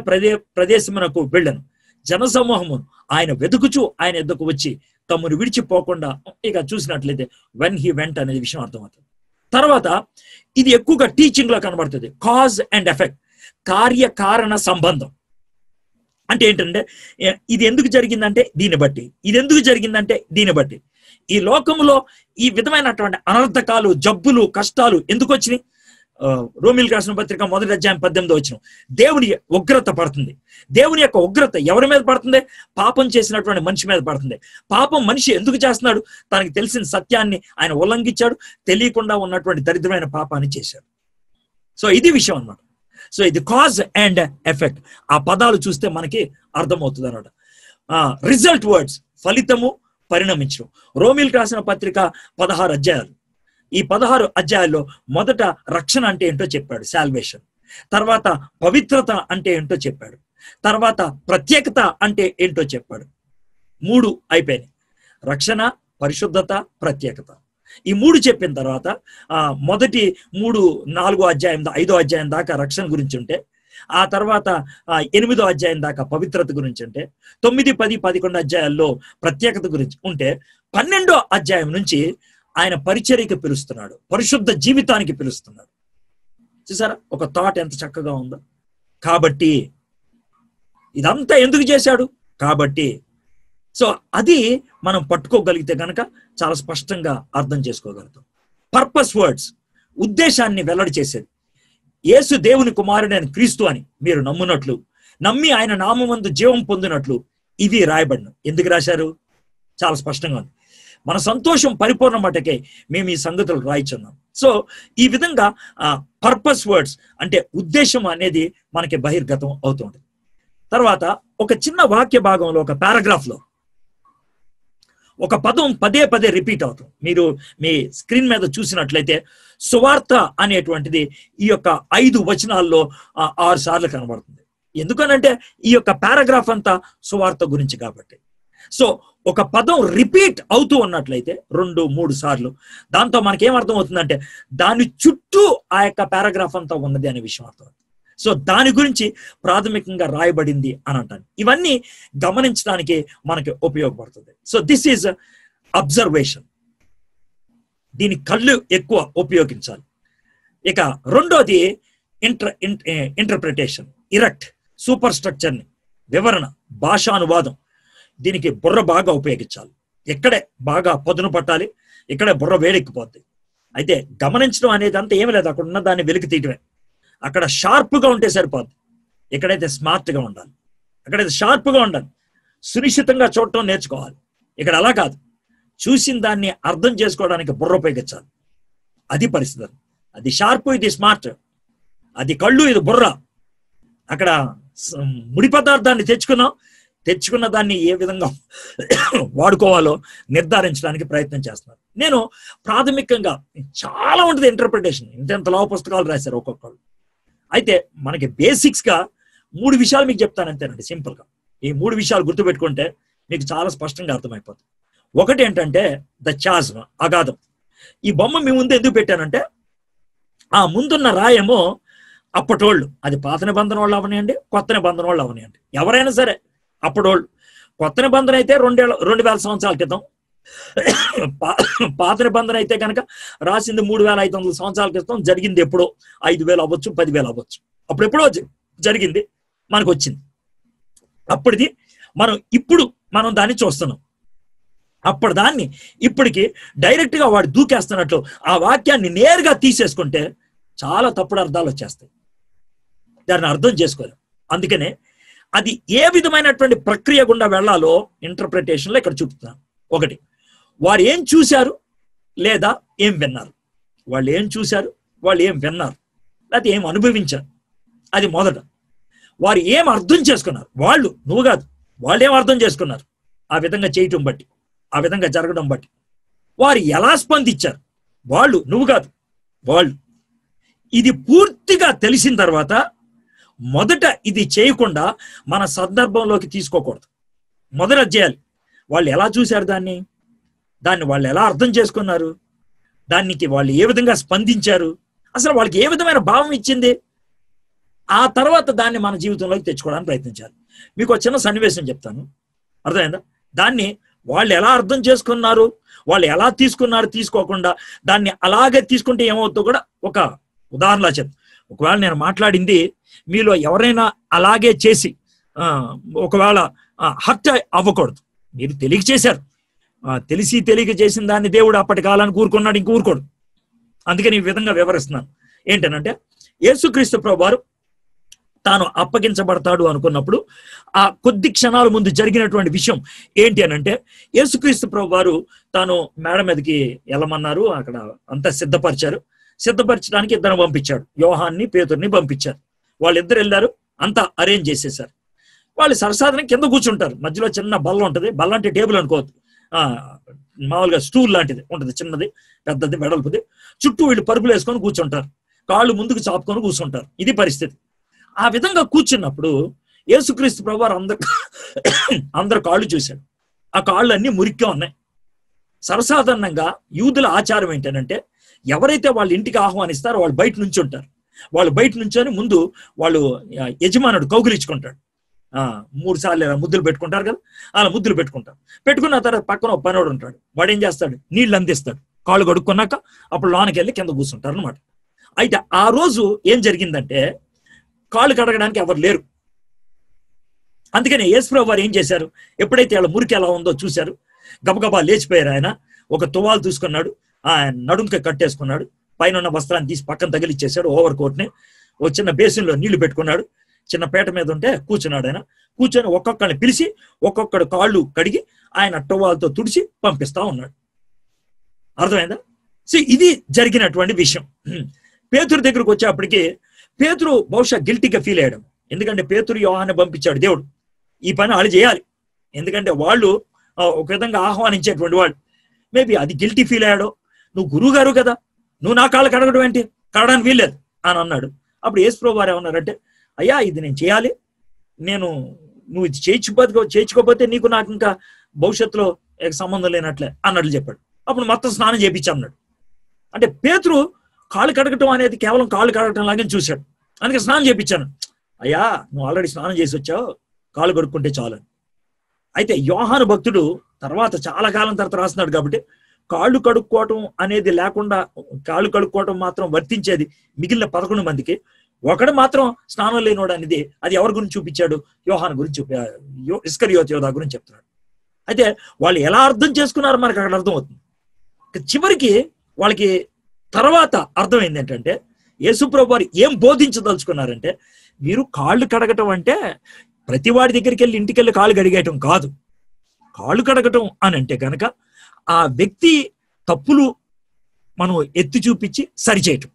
ప్రదేశమునకు వెళ్ళను. జనసమూహము ఆయన వెతుకుచూ ఆయన ఎద్దకు వచ్చి తమ్మును విడిచిపోకుండా, ఇక చూసినట్లయితే వెన్ హీ వెంట్ అనే విషయం అర్థమవుతుంది. తర్వాత ఇది ఎక్కువగా టీచింగ్ లో కనబడుతుంది. కాజ్ అండ్ ఎఫెక్ట్, కార్యకారణ సంబంధం. అంటే ఏంటంటే, ఇది ఎందుకు జరిగిందంటే దీన్ని బట్టి, ఇది ఎందుకు జరిగిందంటే దీన్ని బట్టి. ఈ లోకంలో ఈ విధమైనటువంటి అనర్థకాలు, జబ్బులు, కష్టాలు ఎందుకు వచ్చినాయి? రోమిలకు రాసిన పత్రిక 1:18 దేవుని ఉగ్రత పడుతుంది. దేవుని యొక్క ఉగ్రత ఎవరి మీద పడుతుంది? పాపం చేసినటువంటి మనిషి మీద పడుతుంది. పాపం మనిషి ఎందుకు చేస్తున్నాడు? తనకి తెలిసిన సత్యాన్ని ఆయన ఉల్లంఘించాడు, తెలియకుండా ఉన్నటువంటి దరిద్రమైన పాపాన్ని చేశాడు. సో ఇది విషయం అన్నమాట. సో ఇది కాజ్ అండ్ ఎఫెక్ట్. ఆ పదాలు చూస్తే మనకి అర్థమవుతుంది అన్నమాట. రిజల్ట్ వర్డ్స్, ఫలితము, పరిణమించడం. రోమిలకు రాసిన పత్రిక 16 అధ్యాయాలు. ఈ 16 అధ్యాయాల్లో మొదట రక్షణ అంటే ఏంటో చెప్పాడు, సాల్వేషన్. తర్వాత పవిత్రత అంటే ఏంటో చెప్పాడు. తర్వాత ప్రత్యేకత అంటే ఏంటో చెప్పాడు. 3 అయిపోయినాయి: రక్షణ, పరిశుద్ధత, ప్రత్యేకత. ఈ 3 చెప్పిన తర్వాత మొదటి 3, 4 అధ్యాయం 5వ అధ్యాయం దాకా రక్షణ గురించి ఉంటే, ఆ తర్వాత 8వ అధ్యాయం దాకా పవిత్రత గురించి ఉంటే, 9, 10, 11 అధ్యాయాల్లో ప్రత్యేకత గురించి ఉంటే, 12వ అధ్యాయం నుంచి ఆయన పరిచర్యకి పిలుస్తున్నాడు, పరిశుద్ధ జీవితానికి పిలుస్తున్నాడు. చూసారా ఒక థాట్ ఎంత చక్కగా ఉందో? కాబట్టి ఇదంతా ఎందుకు చేశాడు? కాబట్టి. సో అది మనం పట్టుకోగలిగితే కనుక చాలా స్పష్టంగా అర్థం చేసుకోగలుగుతాం. పర్పస్ వర్డ్స్, ఉద్దేశాన్ని వెల్లడి చేసేది. యేసు దేవుని కుమారుడైన క్రీస్తు అని మీరు నమ్మునట్లు, నమ్మి ఆయన నామమందు జీవం పొందినట్లు ఇవి రాయబడిన. ఎందుకు రాశారు? చాలా స్పష్టంగా ఉంది. మన సంతోషం పరిపూర్ణ మటుకే మేము ఈ సంగతులు రాయిచున్నాం. సో ఈ విధంగా పర్పస్ వర్డ్స్ అంటే ఉద్దేశం అనేది మనకి బహిర్గతం అవుతుంది. తర్వాత ఒక చిన్న వాక్య భాగంలో, ఒక పారాగ్రాఫ్ లో ఒక పదం పదే పదే రిపీట్ అవుతుంది. మీరు మీ స్క్రీన్ మీద చూసినట్లయితే సువార్త అనేటువంటిది ఈ యొక్క 5 వచనాల్లో 6 సార్లు కనబడుతుంది. ఎందుకనంటే ఈ యొక్క పారాగ్రాఫ్ అంతా సువార్త గురించి కాబట్టి. సో ఒక పదం రిపీట్ అవుతూ ఉన్నట్లయితే 2-3 సార్లు, దాంతో మనకేమర్థం అవుతుందంటే దాని చుట్టూ ఆ యొక్క పారాగ్రాఫ్ అంతా ఉన్నది అనే విషయం అర్థం. సో దాని గురించి ప్రాథమికంగా రాయబడింది అని అంటాను. ఇవన్నీ గమనించడానికి మనకి ఉపయోగపడుతుంది. So this is observation. దీని కళ్ళు ఎక్కువ ఉపయోగించాలి. ఇక రెండోది ఇంటర్ప్రిటేషన్, ఇరెక్ట్, సూపర్ స్ట్రక్చర్ని, వివరణ, భాషానువాదం. దీనికి బుర్ర బాగా ఉపయోగించాలి. ఇక్కడే బాగా పదును పట్టాలి, ఇక్కడే బుర్ర వేడెక్కిపోద్ది. అయితే గమనించడం అనేది అంతా ఏమి లేదు, అక్కడ ఉన్న దాన్ని వెలికి తీయటమే. అక్కడ షార్ప్గా ఉంటే సరిపోద్ది, ఇక్కడైతే స్మార్ట్గా ఉండాలి. అక్కడైతే షార్ప్గా ఉండాలి, సునిశ్చితంగా చూడటం నేర్చుకోవాలి. ఇక్కడ అలా కాదు, చూసిన దాన్ని అర్థం చేసుకోవడానికి బుర్ర ఉపయోగించాలి. అది పరిస్థితి. అది షార్ప్, ఇది స్మార్ట్. అది కళ్ళు, ఇది బుర్ర. అక్కడ ముడి పదార్థాన్ని తెచ్చుకున్న దాన్ని ఏ విధంగా వాడుకోవాలో నిర్ధారించడానికి ప్రయత్నం చేస్తున్నారు. నేను ప్రాథమికంగా చాలా ఉంటుంది ఇంటర్ప్రిటేషన్. ఇంత లావు పుస్తకాలు రాశారు ఒక్కొక్కరు. అయితే మనకి బేసిక్స్ గా 3 విషయాలు మీకు చెప్తానంతేనండి, సింపుల్ గా. ఈ 3 విషయాలు గుర్తుపెట్టుకుంటే మీకు చాలా స్పష్టంగా అర్థమైపోతుంది. ఒకటి ఏంటంటే ద చాజ్మ, అగాధం. ఈ బొమ్మ మీ ముందు ఎందుకు పెట్టానంటే, ఆ ముందున్న రాయేమో అప్పటోళ్ళు, అది పాత నిబంధన వాళ్ళు అవనియండి, కొత్త నిబంధన వాళ్ళు అవనియండి, ఎవరైనా సరే అప్పటోళ్ళు. కొత్త నిబంధన అయితే 2000 సంవత్సరాల క్రితం, పాత నిబంధన అయితే కనుక రాసింది 3500 సంవత్సరాల క్రితం. జరిగింది ఎప్పుడో 5000 అవ్వచ్చు, 10,000 అవ్వచ్చు. అప్పుడు ఎప్పుడో జరిగింది, మనకు వచ్చింది. అప్పటిది ఇప్పుడు మనం దాన్ని చూస్తున్నాం. అప్పుడు దాన్ని ఇప్పటికి డైరెక్ట్ గా వాడు దూకేస్తున్నట్లు ఆ వాక్యాన్ని నేరుగా తీసేసుకుంటే చాలా తప్పుడు అర్థాలు వచ్చేస్తాయి. దాన్ని అర్థం చేసుకోలేం. అందుకనే అది ఏ విధమైనటువంటి ప్రక్రియ గుండా వెళ్లాలో ఇంటర్ప్రిటేషన్లో ఇక్కడ చూపుతున్నాను. ఒకటి, వారు ఏం చూశారు లేదా ఏం విన్నారు. వాళ్ళు ఏం చూశారు, వాళ్ళు ఏం విన్నారు, లేకపోతే ఏం అనుభవించారు. అది మొదట. వారు ఏం అర్థం చేసుకున్నారు, వాళ్ళు, నువ్వు కాదు, వాళ్ళు ఏం అర్థం చేసుకున్నారు ఆ విధంగా చేయటం బట్టి, ఆ విధంగా జరగడం బట్టి. వారు ఎలా స్పందించారు, వాళ్ళు, నువ్వు కాదు, వాళ్ళు. ఇది పూర్తిగా తెలిసిన తర్వాత మొదట ఇది చేయకుండా మన సందర్భంలోకి తీసుకోకూడదు. మొదట చేయాలి. వాళ్ళు ఎలా చూశారు దాన్ని వాళ్ళు ఎలా అర్థం చేసుకున్నారు, దానికి వాళ్ళు ఏ విధంగా స్పందించారు, అసలు వాళ్ళకి ఏ విధమైన భావం ఇచ్చింది, ఆ తర్వాత దాన్ని మన జీవితంలోకి తెచ్చుకోవడానికి ప్రయత్నించాలి. మీకు ఒక చిన్న సన్నివేశం చెప్తాను, అర్థమైందా? దాన్ని వాళ్ళు ఎలా అర్థం చేసుకున్నారు, వాళ్ళు ఎలా తీసుకున్నారు, తీసుకోకుండా దాన్ని అలాగే తీసుకుంటే ఏమవుతుందో కూడా ఒక ఉదాహరణలా చెప్తాను. ఒకవేళ నేను మాట్లాడింది మీలో ఎవరైనా అలాగే చేసి ఒకవేళ హర్ట్ అవ్వకూడదు. మీరు తెలియక చేశారు, తెలిసి తెలియక చేసిన దాన్ని దేవుడు అప్పటి కాలానికి ఊరుకున్నాడు, ఇంక ఊరుకోడు. అందుకని ఈ విధంగా వివరిస్తున్నాను. ఏంటనంటే, యేసుక్రీస్తు ప్రభువారు తాను అప్పగించబడతాడు అనుకున్నప్పుడు ఆ కొద్ది క్షణాల ముందు జరిగినటువంటి విషయం ఏంటి అనంటే, యేసుక్రీస్తు ప్రభువారు తాను మేడ మీదకి వెళ్ళమన్నారు. అక్కడ అంతా సిద్ధపరచడానికి ఇద్దరు పంపించాడు. యోహాన్ని, పేతుర్ని పంపించారు. వాళ్ళిద్దరు వెళ్ళారు, అంతా అరేంజ్ చేసేసారు. వాళ్ళు సరసాధారణ కింద కూర్చుంటారు. మధ్యలో చిన్న బల్ల ఉంటుంది. బల్ల అంటే టేబుల్ అనుకోవద్దు, మామూలుగా స్టూల్ లాంటిది ఉంటుంది, చిన్నది, పెద్దది, వెడల్పుది. చుట్టూ వీళ్ళు పరుపులు వేసుకొని కూర్చుంటారు, కాళ్ళు ముందుకు చాపుకొని కూర్చుంటారు. ఇది పరిస్థితి. ఆ విధంగా కూర్చున్నప్పుడు యేసుక్రీస్తు ప్రభువారు అందరు కాళ్ళు చూశాడు. ఆ కాళ్ళు అన్ని మురిక్గా ఉన్నాయి. సర్వసాధారణంగా యూదుల ఆచారం ఏంటంటే, ఎవరైతే వాళ్ళ ఇంటికి ఆహ్వానిస్తారో వాళ్ళు బయట నుంచి ఉంటారు. వాళ్ళు బయట నుంచొని ముందు వాళ్ళు యజమానుడు కౌగిలించుకుంటాడు. 3 సార్లు ముద్దులు పెట్టుకుంటారు కదా, అలా ముద్దులు పెట్టుకున్న తర్వాత పక్కన ఒక పనోడు ఉంటాడు. వాడు ఏం చేస్తాడు, నీళ్ళు అందిస్తాడు. కాళ్ళు కడుక్కున్నాక అప్పుడు లోనకి వెళ్ళి కింద కూర్చుంటారు అనమాట. అయితే ఆ రోజు ఏం జరిగిందంటే, కాళ్ళు కడగడానికి ఎవరు లేరు. అందుకని యేసుప్రభువు వారు ఏం చేశారు, ఎప్పుడైతే వాళ్ళ మురికి ఎలా ఉందో చూశారు, గబగబా లేచిపోయారు. ఆయన ఒక తువాలు తీసుకున్నాడు, ఆయన నడుంకి కట్టేసుకున్నాడు, పైన ఉన్న వస్త్రాన్ని తీసి పక్కన తగిలిచ్చేసాడు, ఓవర్ కోట్ని. ఒక చిన్న బేసిన్లో నీళ్లు పెట్టుకున్నాడు, చిన్న పేట మీద ఉంటే కూర్చున్నాడు. ఆయన కూర్చొని ఒక్కొక్కరిని పిలిచి ఒక్కొక్కడు కాళ్ళు కడిగి ఆయన టువాల్తో తుడిచి పంపిస్తా ఉన్నాడు. అర్థమైందా? సో ఇది జరిగినటువంటి విషయం. పేతురు దగ్గరకు వచ్చేప్పటికి పేతురు బహుశా గిల్టీగా ఫీల్ అయ్యాడు. ఎందుకంటే పేతురు యోహాన్ని పంపించాడు దేవుడు, ఈ పని వాళ్ళు చేయాలి. ఎందుకంటే వాళ్ళు ఒక విధంగా ఆహ్వానించేటువంటి వాళ్ళు. మేబీ అది గిల్టీ ఫీల్ అయ్యాడో, నువ్వు గురువు గారు కదా, నువ్వు నా కాళ్ళు కడగడం ఏంటి, కడగడానికి వీల్లేదు అని అన్నాడు. అప్పుడు యేసుప్రభువు వారు ఏమన్నారంటే, అయ్యా ఇది నేను చేయాలి, నువ్వు ఇది చేయించుకోకపోతే నీకు నాకు ఇంకా భవిష్యత్తులో సంబంధం లేనట్లే అన్నట్లు చెప్పాడు. అప్పుడు మొత్తం స్నానం చేయించాడు. అంటే పేతురు కాళ్ళు కడగటం అనేది కేవలం కాళ్ళు కడగటం లాగే చూశాడు. అందుకే స్నానం చేయించాను. అయ్యా నువ్వు ఆల్రెడీ స్నానం చేసి వచ్చావు, కాళ్ళు కడుక్కుంటే చాలు. అయితే యోహాను భక్తుడు తర్వాత చాలా కాలం తర్వాత రాస్తున్నాడు కాబట్టి కాళ్ళు కడుక్కోవటం అనేది లేకుండా, కాళ్ళు కడుక్కోవటం మాత్రం వర్తించేది మిగిలిన 11 మందికి. ఒకడు మాత్రం స్నానం లేనోడు అనేది అది ఎవరి గురించి చూపించాడు, యోహాను గురించి ఇస్కరియోతు యోధా గురించి చెప్తున్నాడు. అయితే వాళ్ళు ఎలా అర్థం చేసుకున్నారో మనకు అక్కడ అర్థం అవుతుంది. చివరికి వాళ్ళకి తర్వాత అర్థమైంది ఏంటంటే, యేసుప్రభువు వారు ఏం బోధించదలుచుకున్నారంటే, మీరు కాళ్ళు కడగటం అంటే ప్రతి వాడి దగ్గరికి వెళ్ళి ఇంటికి వెళ్ళి కాళ్ళు కడిగేయటం కాదు. కాళ్ళు కడగటం అని అంటే కనుక ఆ వ్యక్తి తప్పులు మనం ఎత్తి చూపించి సరిచేయటం,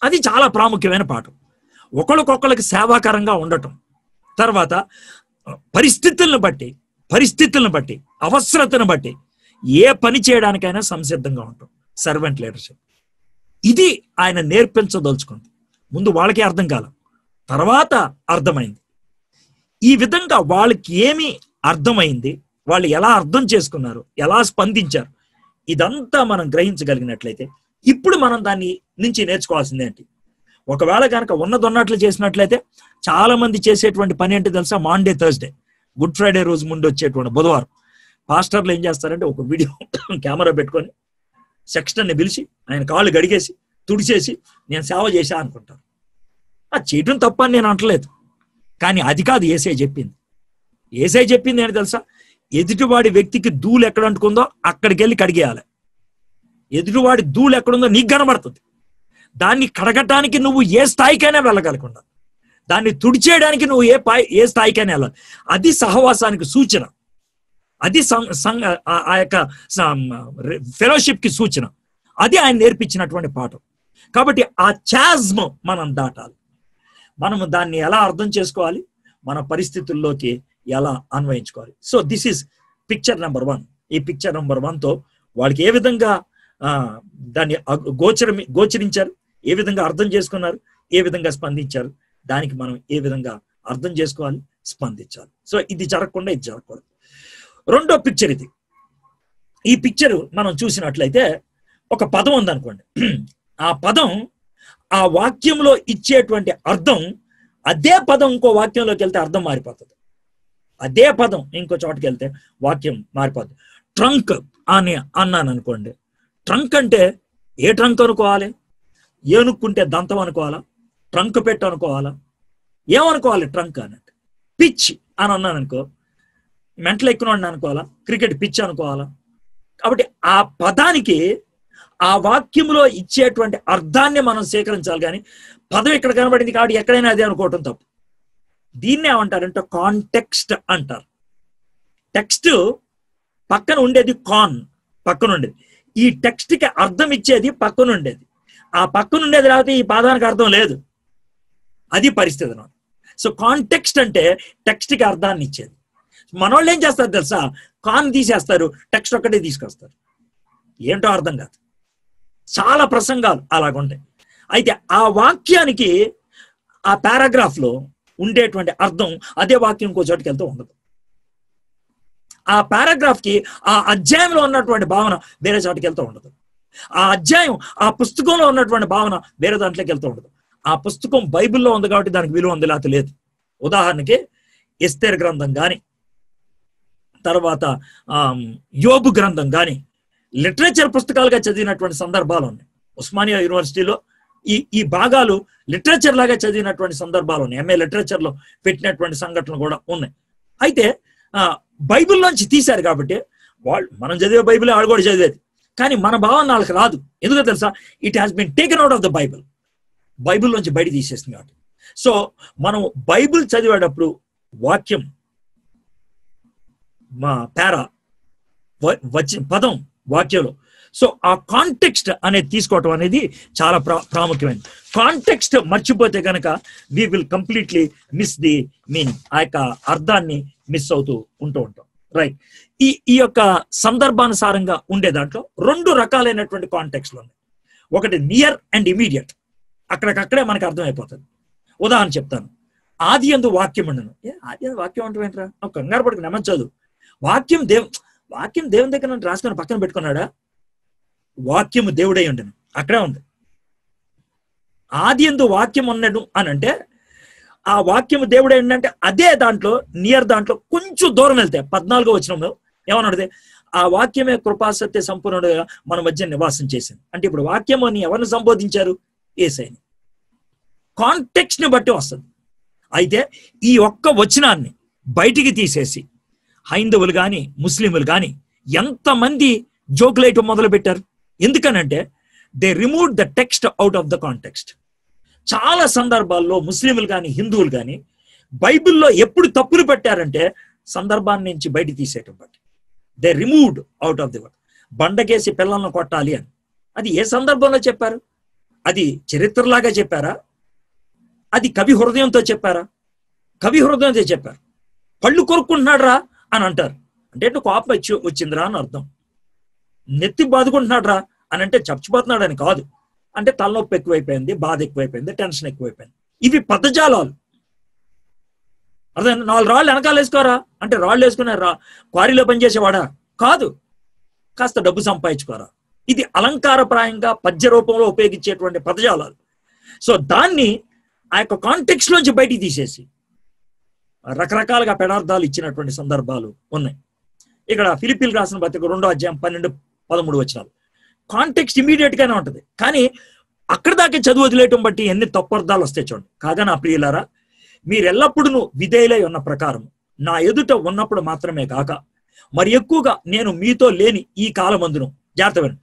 అది చాలా ప్రాముఖ్యమైన పాఠం. ఒకళ్ళకొకళ్ళకి సేవాకరంగా ఉండటం, తర్వాత పరిస్థితులను బట్టి అవసరతను బట్టి ఏ పని చేయడానికైనా సంసిద్ధంగా ఉంటాం. సర్వెంట్ లీడర్షిప్ ఇది ఆయన నేర్పించదలుచుకుంది. ముందు వాళ్ళకి అర్థం కాల, తర్వాత అర్థమైంది. ఈ విధంగా వాళ్ళకి ఏమి అర్థమైంది, వాళ్ళు ఎలా అర్థం చేసుకున్నారు, ఎలా స్పందించారు, ఇదంతా మనం గ్రహించగలిగినట్లయితే ఇప్పుడు మనం దాన్ని నుంచి నేర్చుకోవాల్సింది ఏంటి. ఒకవేళ కనుక ఉన్నట్లు చేసినట్లయితే చాలా మంది చేసేటువంటి పని ఏంటి తెలుసా, మాండే థర్స్డే, గుడ్ ఫ్రైడే రోజు ముందు వచ్చేటువంటి బుధవారం పాస్టర్లు ఏం చేస్తారంటే ఒక వీడియో కెమెరా పెట్టుకొని సెక్స్టర్ని పిలిచి ఆయన కాళ్ళు గడిగేసి తుడిచేసి నేను సేవ చేశా అనుకుంటారు. అది చేయటం తప్ప అని నేను అంటలేదు, కానీ అది కాదు యేసయ్య చెప్పింది. యేసయ్య చెప్పింది ఏంటి తెలుసా, ఎదుటివాడి వ్యక్తికి ధూళి ఎక్కడ అంటుకుందో అక్కడికి వెళ్ళి కడిగేయాలి. ఎదుటివాడి ధూళి ఎక్కడుందో నీకు కనబడుతుంది, దాన్ని కడగటానికి నువ్వు ఏ స్థాయికైనా వెళ్ళగలకుండా, దాన్ని తుడిచేయడానికి నువ్వు ఏ స్థాయికైనా వెళ్ళాలి. అది సహవాసానికి సూచన, అది ఆ యొక్క ఫెలోషిప్ కి సూచన. అది ఆయన నేర్పించినటువంటి పాఠం. కాబట్టి ఆ చాజ్మ్ మనం దాటాలి. మనము దాన్ని ఎలా అర్థం చేసుకోవాలి, మన పరిస్థితుల్లోకి ఎలా అన్వయించుకోవాలి. So this is picture number 1. ఈ పిక్చర్ నెంబర్ 1తో వాళ్ళకి ఏ విధంగా దాన్ని గోచరించారు, ఏ విధంగా అర్థం చేసుకున్నారు, ఏ విధంగా స్పందించారు, దానికి మనం ఏ విధంగా అర్థం చేసుకోవాలి, స్పందించాలి. సో ఇది జరగకుండా ఇది జరగకూడదు. రెండో పిక్చర్ ఇది. ఈ పిక్చర్ మనం చూసినట్లయితే ఒక పదం ఉందనుకోండి, ఆ పదం ఆ వాక్యంలో ఇచ్చేటువంటి అర్థం, అదే పదం ఇంకో వాక్యంలోకి వెళ్తే అర్థం మారిపోతుంది. అదే పదం ఇంకో చోటుకి వెళ్తే వాక్యం మారిపోతుంది. ట్రంక్ అని అన్నాను అనుకోండి, ట్రంక్ అంటే ఏ ట్రంక్ అనుకోవాలి? ఏనుక్కుంటే దంతం అనుకోవాలా? ట్రంక్ పెట్టు అనుకోవాలా? ఏమనుకోవాలి ట్రంక్ అన్నట్టు? పిచ్ అని అన్నాను అనుకో, మెంటల్ ఎక్కువ అనుకోవాలా? క్రికెట్ పిచ్ అనుకోవాలా? కాబట్టి ఆ పదానికి ఆ వాక్యంలో ఇచ్చేటువంటి అర్థాన్ని మనం సేకరించాలి. కానీ పదం ఇక్కడ కనబడింది కాబట్టి ఎక్కడైనా అదే అనుకోవటం తప్పు. దీన్ని ఏమంటారంటే కాంటెక్స్ట్ అంటారు. టెక్స్ట్ పక్కన ఉండేది, పక్కన ఉండేది. ఈ టెక్స్ట్ కి అర్థం ఇచ్చేది పక్కన ఉండేది. ఆ పక్కన ఉండేది లేకపోతే ఈ పదానికి అర్థం లేదు. అది పరిస్థితి అన్నమాట. సో కాంటెక్స్ట్ అంటే టెక్స్ట్ కి అర్థాన్ని ఇచ్చేది. మనోళ్ళు ఏం చేస్తారు తెలుసా? తీసేస్తారు, టెక్స్ట్ ఒక్కటే తీసుకొస్తారు. ఏంటో అర్థం కాదు. చాలా ప్రసంగాలు అలాగుంటాయి. అయితే ఆ వాక్యానికి ఆ పారాగ్రాఫ్ లో ఉండేటువంటి అర్థం అదే వాక్యం ఇంకో చోటుకి వెళ్తూ ఉండదు. ఆ పారాగ్రాఫ్ కి ఆ అధ్యాయంలో ఉన్నటువంటి భావన వేరే చోటుకి వెళ్తూ ఉండదు. ఆ అధ్యాయం, ఆ పుస్తకంలో ఉన్నటువంటి భావన వేరే దాంట్లోకి వెళ్తూ ఉండదు. ఆ పుస్తకం బైబిల్లో ఉంది కాబట్టి దానికి విలువ ఉంది, లేకపోతే లేదు. ఉదాహరణకి ఎస్తేర్ గ్రంథం కానీ, తర్వాత యోబు గ్రంథం కానీ లిటరేచర్ పుస్తకాలుగా చదివినటువంటి సందర్భాలు ఉన్నాయి. ఉస్మానియా యూనివర్సిటీలో ఈ భాగాలు లిటరేచర్ లాగా చదివినటువంటి సందర్భాలు ఉన్నాయి. ఎంఏ లిటరేచర్ లో పెట్టినటువంటి సంఘటనలు కూడా ఉన్నాయి. అయితే బైబిల్లోంచి తీశారు కాబట్టి మనం చదివే బైబిల్ వాళ్ళు కూడా చదివేది, కానీ మన భావన వాళ్ళకి రాదు. ఎందుకో తెలుసా? It has been taken out of the Bible నుంచి బయట తీసేసింది కాబట్టి. సో మనం బైబిల్ చదివేటప్పుడు వాక్యం, పదం వాక్యంలో, సో ఆ కాంటెక్స్ట్ అనేది తీసుకోవటం అనేది చాలా ప్రాముఖ్యమైనది. కాంటెక్స్ట్ మర్చిపోతే కనుక we will completely miss the meaning. ఆ యొక్క అర్థాన్ని మిస్ అవుతూ ఉంటాం. రైట్. ఈ యొక్క సందర్భానుసారంగా ఉండే దాంట్లో 2 రకాలైనటువంటి కాంటెక్స్ట్లు ఉన్నాయి. ఒకటి నియర్ అండ్ ఇమీడియట్, అక్కడికక్కడే మనకు అర్థమైపోతుంది. ఉదాహరణ చెప్తాను. ఆది యందు వాక్యం ఉండను. ఆది యందు వాక్యం అంటే ఏంట్రా? ఒక కంగారు పడుకుని నమ్మని చదువు. వాక్యం దేవుని దగ్గర రాసుకొని పక్కన పెట్టుకున్నాడా? వాక్యము దేవుడై ఉండను, అక్కడే ఉంది. ఆది యందు వాక్యం ఉన్నాడు అని అంటే ఆ వాక్యము దేవుడై ఉండంటే అదే దాంట్లో నియర్ దాంట్లో కొంచెం దూరం వెళ్తే 14వ వచనంలో ఏమన్నాడు? ఆ వాక్యమే కృపాసత్య సంపూర్ణుడుగా మన మధ్య నివాసం చేసింది. అంటే ఇప్పుడు వాక్యము అని ఎవరిని సంబోధించారు? యేసయ్యని. కాంటెక్స్ట్ ని బట్టి వస్తుంది. అయితే ఈ ఒక్క వచనాన్ని బయటికి తీసేసి హైందవులు కానీ ముస్లింలు కానీ ఎంతమంది జోకులైట్ మొదలు పెట్టారు? ఎందుకనంటే they remove the text out of the context. చాలా సందర్భాల్లో ముస్లింలు కానీ హిందువులు కానీ బైబిల్లో ఎప్పుడు తప్పులు పెట్టారంటే సందర్భాన్ని నుంచి బయట తీసేయటం బట్టి they removed out of the word. బండకేసి పిల్లలను కొట్టాలి అని అది ఏ సందర్భంలో చెప్పారు? అది చరిత్రలాగా చెప్పారా? అది కవి హృదయంతో చెప్పారా? కవి హృదయంతో చెప్పారు. పళ్ళు కొరుక్కుంటున్నాడు రా అని అంటారు అంటే కోపం వచ్చిందిరా అని అర్థం. నెత్తి బాదుకుంటున్నాడు రా అని అంటే చచ్చిపోతున్నాడు అని కాదు. అంటే తలనొప్పి ఎక్కువైపోయింది, బాధ ఎక్కువైపోయింది, టెన్షన్ ఎక్కువైపోయింది. ఇవి పదజాలాలు. అదే 4 రాళ్ళు వెనకాల వేసుకోరా అంటే రాళ్ళు వేసుకున్నారా? క్వారీలో పనిచేసేవాడా? కాదు. కాస్త డబ్బు సంపాదించుకోరా. ఇది అలంకారప్రాయంగా పద్య రూపంలో ఉపయోగించేటువంటి పదజాలాలు. సో దాన్ని ఆ యొక్క కాంటెక్స్ట్ లోంచి బయటికి తీసేసి రకరకాలుగా పెడార్థాలు ఇచ్చినటువంటి సందర్భాలు ఉన్నాయి. ఇక్కడ ఫిలిప్పీలు రాసిన పత్రిక 2వ అధ్యాయం 12-13 వచనాలు. కాంటెక్స్ట్ ఇమీడియట్ గానే ఉంటుంది, కానీ అక్కడ దాకా చదువు వదిలేయటం బట్టి ఎన్ని తప్పర్థాలు వస్తాయి చూడండి. కాగా నా ప్రియులారా, మీరెల్లప్పుడూ విధేయులై ఉన్న ప్రకారం నా ఎదుట ఉన్నప్పుడు మాత్రమే కాక మరి ఎక్కువగా నేను మీతో లేని ఈ కాలమందును జాగ్రత్త.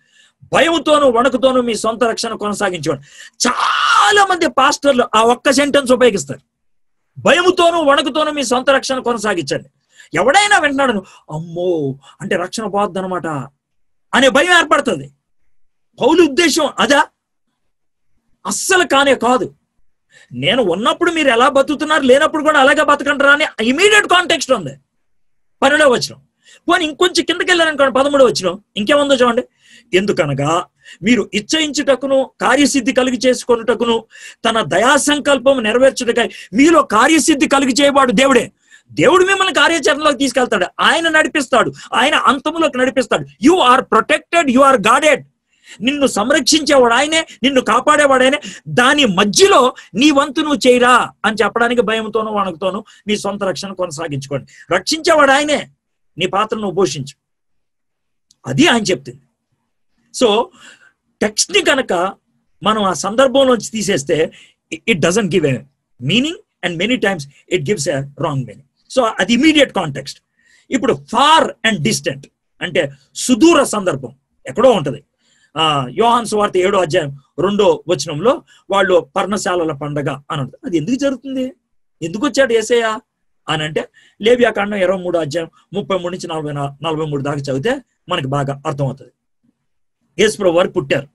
భయముతోనూ వణుకుతోనూ మీ సొంత రక్షణ కొనసాగించుకోండి. చాలా మంది పాస్టర్లు ఆ ఒక్క సెంటెన్స్ ఉపయోగిస్తారు. భయముతోనూ వణుకుతోనూ మీ సొంత రక్షణ కొనసాగించండి. ఎవడైనా వింటున్నాడు, అమ్మో అంటే రక్షణ పోద్దనమాట అనే భయం ఏర్పడుతుంది. పౌలు ఉద్దేశం అదా? అస్సలు కానే కాదు. నేను ఉన్నప్పుడు మీరు ఎలా బతుకుతున్నారు, లేనప్పుడు కూడా అలాగే బతకంటారా అని ఇమీడియట్ కాంటెక్స్ట్ ఉంది. 12వ వచనం. పోనీ ఇంకొంచెం కిందకి వెళ్ళారనుకోండి, 13వ వచనం ఇంకేముందో చూడండి. ఎందుకనగా మీరు ఇచ్చయించుటకును కార్యసిద్ధి కలిగి చేసుకొనుటకును తన దయా సంకల్పం నెరవేర్చుటకై మీలో కార్యసిద్ధి కలిగి చేయవాడు దేవుడే. దేవుడు మిమ్మల్ని కార్యాచరణలోకి తీసుకెళ్తాడు, ఆయన నడిపిస్తాడు, ఆయన అంతములోకి నడిపిస్తాడు. You are protected, you are guarded. నిన్ను సంరక్షించేవాడు ఆయనే, నిన్ను కాపాడేవాడు ఆయనే. దాని మధ్యలో నీ వంతు నువ్వు చేయరా అని చెప్పడానికి భయంతోనూ వణుకుతోనూ నీ సొంత రక్షణ కొనసాగించుకోండి. రక్షించేవాడు ఆయనే, నీ పాత్ర నువ్వు పోషించు. అది ఆయన చెప్తుంది. సో టెక్స్ట్ ని కనుక మనం ఆ సందర్భంలోంచి తీసేస్తే it doesn't give a meaning and many times it gives a wrong meaning. So అది ఇమీడియట్ కాంటెక్స్ట్. ఇప్పుడు ఫార్ అండ్ డిస్టెంట్ అంటే సుదూర సందర్భం ఎక్కడో ఉంటది. యోహాను సువార్త 7వ అధ్యాయం 2వ వచనంలో వాళ్ళు పర్ణశాలల పండగ అని ఉంటుంది. అది ఎందుకు జరుగుతుంది, ఎందుకు వచ్చాడు యేసయ్య అని అంటే లేవియాకాండం 23వ అధ్యాయం 33 నుంచి 43 దాకా చదివితే మనకి బాగా అర్థమవుతుంది. యేసుప్రభు వారు పుట్టారు.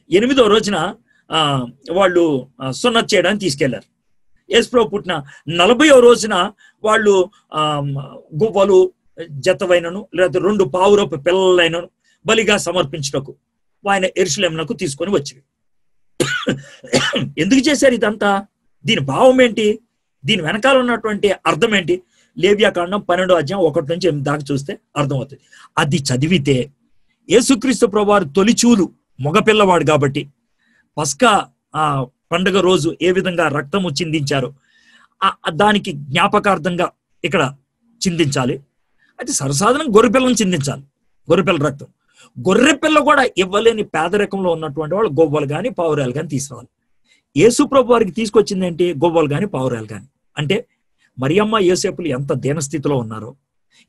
8వ రోజున వాళ్ళు సున్నతి చేయడానికి తీసుకెళ్లారు. యేసుప్రభు పుట్టిన 40వ రోజున వాళ్ళు గువ్వలు జతవైనను లేదా 2 పావురపు పిల్లలైనను బలిగా సమర్పించుటకు ఆయన యెరూషలేమునకు తీసుకొని వచ్చారు. ఎందుకు చేశారు ఇదంతా? దీని భావం ఏంటి, దీని వెనకాల ఉన్నటువంటి అర్థం ఏంటి? లేవియాకాండం 12వ అధ్యాయం 1 నుంచి 8 దాకా చూస్తే అర్థమవుతుంది. అది చదివితే యేసుక్రీస్తు ప్రభువారు తొలిచూలు మగపిల్లవాడు కాబట్టి పస్కా పండుగ రోజు ఏ విధంగా రక్తము చిందించారో దానికి జ్ఞాపకార్థంగా ఇక్కడ చిందించాలి. అయితే సర్వసాధారణ గొర్రెపిల్లను చిందించాలి, గొర్రెపిల్ల రక్తం. గొర్రెపిల్ల కూడా ఇవ్వలేని పేదరికంలో ఉన్నటువంటి వాళ్ళు గొవ్వలు కానీ పావురాలు కానీ తీసుకురావాలి. యేసు ప్రభు వారికి తీసుకొచ్చింది ఏంటి? గొవ్వలు కానీ పావురాలు కానీ. అంటే మరియమ్మ యోసేపులు ఎంత దీనస్థితిలో ఉన్నారో,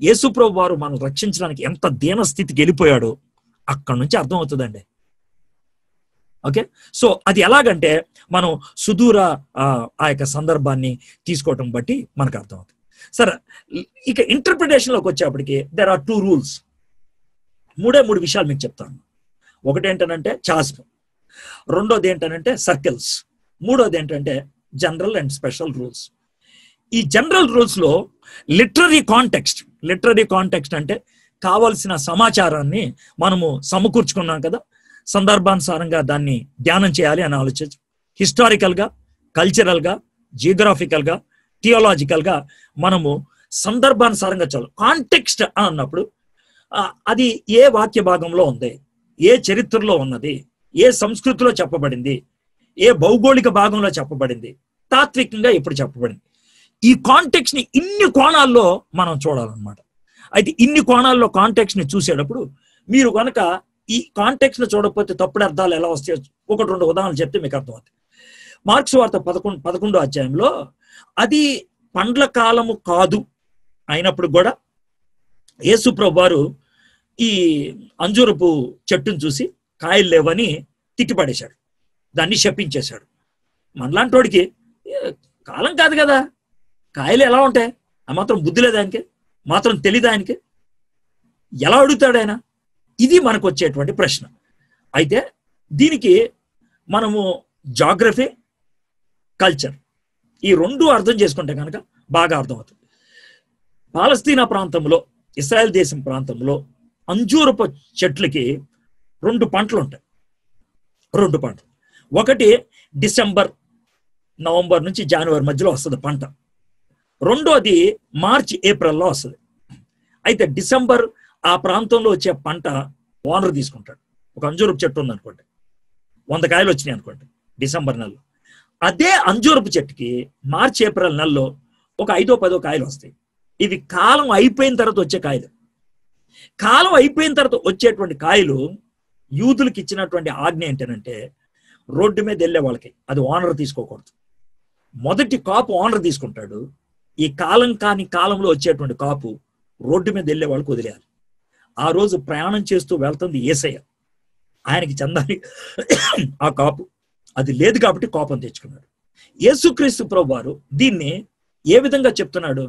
యేసు ప్రభు వారు మనం రక్షించడానికి ఎంత దీనస్థితికి వెళ్ళిపోయాడో అక్కడి నుంచి అర్థమవుతుందండి. ఓకే, సో అది ఎలాగంటే మనం సుదూర ఆ యొక్క సందర్భాన్ని తీసుకోవటం బట్టి మనకు అర్థమవుతుంది. సరే, ఇక ఇంటర్ప్రిటేషన్లోకి వచ్చేప్పటికి దెర్ ఆర్ 2 రూల్స్. 3 విషయాలు మీకు చెప్తాను. ఒకటి ఏంటంటే చాస్మ్, రెండోది ఏంటంటే సర్కిల్స్, మూడోది ఏంటంటే జనరల్ అండ్ స్పెషల్ రూల్స్. ఈ జనరల్ రూల్స్ లో లిటరరీ కాంటెక్స్ట్ అంటే కావాల్సిన సమాచారాన్ని మనము సమకూర్చుకున్నాం కదా, సందర్భానుసారంగా దాన్ని ధ్యానం చేయాలి అని ఆలోచించు. హిస్టారికల్ గా, కల్చరల్ గా, జియోగ్రాఫికల్ గా, థియోలాజికల్ గా మనము సందర్భానుసారంగా చదువు. కాంటెక్స్ట్ అని అన్నప్పుడు అది ఏ వాక్య భాగంలో ఉంది, ఏ చరిత్రలో ఉన్నది, ఏ సంస్కృతిలో చెప్పబడింది, ఏ భౌగోళిక భాగంలో చెప్పబడింది, తాత్వికంగా ఎప్పుడు చెప్పబడింది. ఈ కాంటెక్స్ట్ ని ఇన్ని కోణాల్లో మనం చూడాలన్నమాట. అయితే ఇన్ని కోణాల్లో కాంటెక్స్ట్ ని చూసేటప్పుడు మీరు కనుక ఈ కాంటెక్స్ట్ ని చూడకపోతే తప్పుడు అర్థాలు ఎలా వస్తాయో 1-2 ఉదాహరణలు చెప్తే మీకు అర్థమవుతుంది. మార్క్స్ వార్త 11వ అధ్యాయంలో అది పండ్ల కాలము కాదు అయినప్పుడు కూడా యేసు ప్రభు వారు ఈ అంజూరపు చెట్టును చూసి కాయలు లేవని తిట్టిపడేశాడు, దాన్ని శపించేశాడు. మనలాంటి వాడికి కాలం కాదు కదా, కాయలు ఎలా ఉంటాయి, ఆ మాత్రం బుద్ధి లేదు ఆయనకి, మాత్రం తెలియదు ఆయనకి, ఎలా అడుగుతాడు ఆయన? ఇది మనకు వచ్చేటువంటి ప్రశ్న. అయితే దీనికి మనము జాగ్రఫీ, కల్చర్ ఈ 2 అర్థం చేసుకుంటే కనుక బాగా అర్థమవుతుంది. పాలస్తీనా ప్రాంతంలో, ఇస్రాయల్ దేశం ప్రాంతంలో అంజూరపు చెట్లకి 2 పంటలు ఉంటాయి. 2 పంటలు. ఒకటి డిసెంబర్, నవంబర్ నుంచి జనవరి మధ్యలో వస్తుంది పంట. రెండోది మార్చి, ఏప్రిల్లో వస్తుంది. అయితే డిసెంబర్ ఆ ప్రాంతంలో వచ్చే పంట ఓనర్ తీసుకుంటాడు. ఒక అంజూరపు చెట్టు ఉందనుకోండి, 100 కాయలు వచ్చినాయి అనుకోండి డిసెంబర్ నెలలో. అదే అంజూరపు చెట్టుకి మార్చి, ఏప్రిల్ నెలలో ఒక 5-10 కాయలు వస్తాయి. ఇవి కాలం అయిపోయిన తర్వాత వచ్చే కాయలు. కాలం అయిపోయిన తర్వాత వచ్చేటువంటి కాయలు యూదులకు ఇచ్చినటువంటి ఆజ్ఞ ఏంటంటే రోడ్డు మీద వెళ్ళే వాళ్ళకి అది ఓనర్ తీసుకోకూడదు. మొదటి కాపు ఓనర్ తీసుకుంటాడు. ఈ కాలం కాని కాలంలో వచ్చేటువంటి కాపు రోడ్డు మీద వెళ్ళే వాళ్ళకి వదిలేయాలి. ఆ రోజు ప్రయాణం చేస్తూ వెళ్తుంది యేసయ్య. ఆయనకి చెందాలి ఆ కాపు. అది లేదు కాబట్టి కోపం తెచ్చుకున్నాడు. యేసుక్రీస్తు ప్రభువారు దీన్ని ఏ విధంగా చెప్తున్నాడు?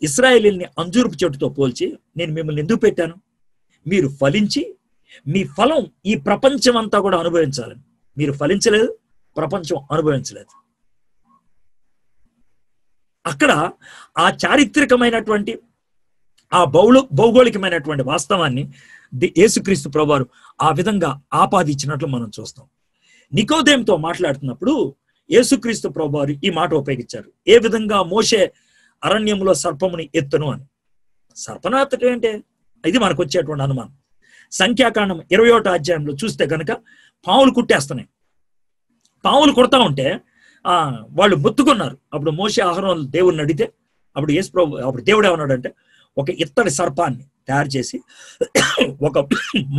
ఇశ్రాయేలీల్ని అంజూరపు చెట్టుతో పోల్చి, నేను మిమ్మల్ని ఎందుకు పెట్టాను? మీరు ఫలించి మీ ఫలం ఈ ప్రపంచం అంతా కూడా అనుభవించాలని. మీరు ఫలించలేదు, ప్రపంచం అనుభవించలేదు. అక్కడ ఆ చారిత్రకమైనటువంటి ఆ భౌగోళికమైనటువంటి వాస్తవాన్ని యేసుక్రీస్తు ప్రభువారు ఆ విధంగా ఆపాదించినట్లు మనం చూస్తాం. నికోదేముతో మాట్లాడుతున్నప్పుడు యేసుక్రీస్తు ప్రభువారు ఈ మాట ఉపయోగించారు. ఏ విధంగా మోషే అరణ్యంలో సర్పముని ఎత్తును అని. సర్పను ఎత్తటం ఏంటి? ఇది మనకు వచ్చేటువంటి అనుమానం. సంఖ్యాకాండం 21వ అధ్యాయంలో చూస్తే కనుక పావులు కుట్టేస్తున్నాయి. పావులు కుడతా ఉంటే వాళ్ళు మొత్తుకున్నారు. అప్పుడు మోషే అహరోను దేవుడిని అడిగితే అప్పుడు దేవుడు ఏమన్నాడంటే, ఒక ఇత్తడి సర్పాన్ని తయారు చేసి ఒక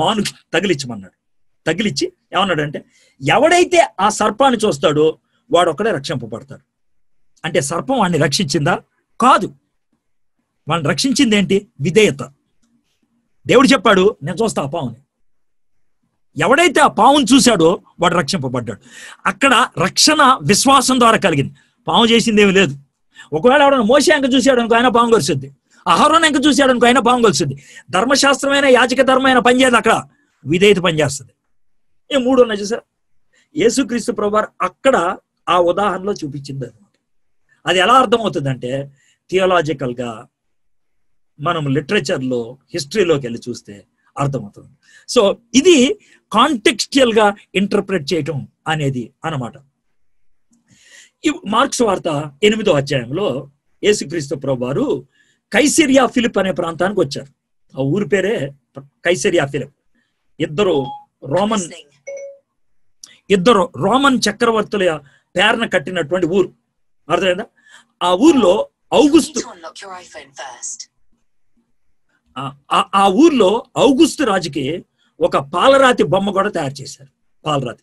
మానుకి తగిలించమన్నాడు. తగిలిచ్చి ఏమన్నాడంటే, ఎవడైతే ఆ సర్పాన్ని చూస్తాడో వాడు ఒక్కడే రక్షింపబడతాడు. అంటే సర్పం వాడిని రక్షించిందా? కాదు. వాడిని రక్షించింది ఏంటి? విధేయత. దేవుడు చెప్పాడు, నేను చూస్తా ఆ పావుని. ఎవడైతే ఆ పావును చూశాడో వాడు రక్షింపబడ్డాడు. అక్కడ రక్షణ విశ్వాసం ద్వారా కలిగింది. పాము చేసింది ఏమి లేదు. ఒకవేళ ఎవడన్నా మోషే అంక చూశాడు అనుకో, ఆయన పాము కలిసిద్ది. అహరోను అంక చూశాడు అనుకో, ఆయన పాము కలిసిద్ది. ధర్మశాస్త్రమైన యాజక ధర్మమైన పనిచేయదు, అక్కడ విధేయత పనిచేస్తుంది. ఈ మూడు ఉన్నాయి చూసారు. యేసుక్రీస్తు ప్రభువారు అక్కడ ఆ ఉదాహరణలో చూపించింది అనమాట. అది ఎలా అర్థమవుతుందంటే, థియోలాజికల్ గా మనం లిటరేచర్లో హిస్టరీలోకి వెళ్ళి చూస్తే అర్థమవుతుంది. సో ఇది కాంటెక్స్చువల్ గా ఇంటర్ప్రెట్ చేయటం అనేది అన్నమాట. ఈ మార్క్స్ వార్త 8వ అధ్యాయంలో యేసుక్రీస్తు ప్రభువారు కైసరియా ఫిలిప్ అనే ప్రాంతానికి వచ్చారు. ఆ ఊరి పేరే కైసరియా ఫిలిప్. ఇద్దరు రోమన్ చక్రవర్తుల పేరున కట్టినటువంటి ఊరు. అర్థమైందా? ఆ ఊర్లో ఔగుస్తు రాజుకి ఒక పాలరాతి బొమ్మ కూడా తయారు చేశారు. పాలరాతి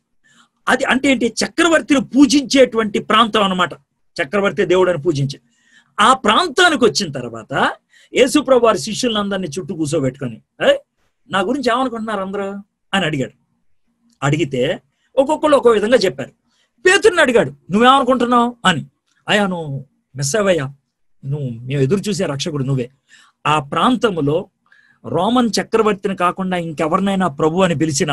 అది అంటే ఏంటి? చక్రవర్తిని పూజించేటువంటి ప్రాంతం అన్నమాట. చక్రవర్తి దేవుడని పూజించే ఆ ప్రాంతానికి వచ్చిన తర్వాత యేసు ప్రభువు వారి శిష్యులందరినీ చుట్టూ కూర్చోబెట్టుకొని, నా గురించి ఏమనుకుంటున్నారు అందరూ అని అడిగాడు. అడిగితే ఒక్కొక్కరు ఒక్కో విధంగా చెప్పారు. పేతురుని అడిగాడు, నువ్వేమనుకుంటున్నావు అని. అయ్యా, నువ్వు మెస్సవయ్యా, మేము ఎదురు చూసే రక్షకుడు నువ్వే. ఆ ప్రాంతంలో రోమన్ చక్రవర్తిని కాకుండా ఇంకెవరినైనా ప్రభు అని పిలిచిన,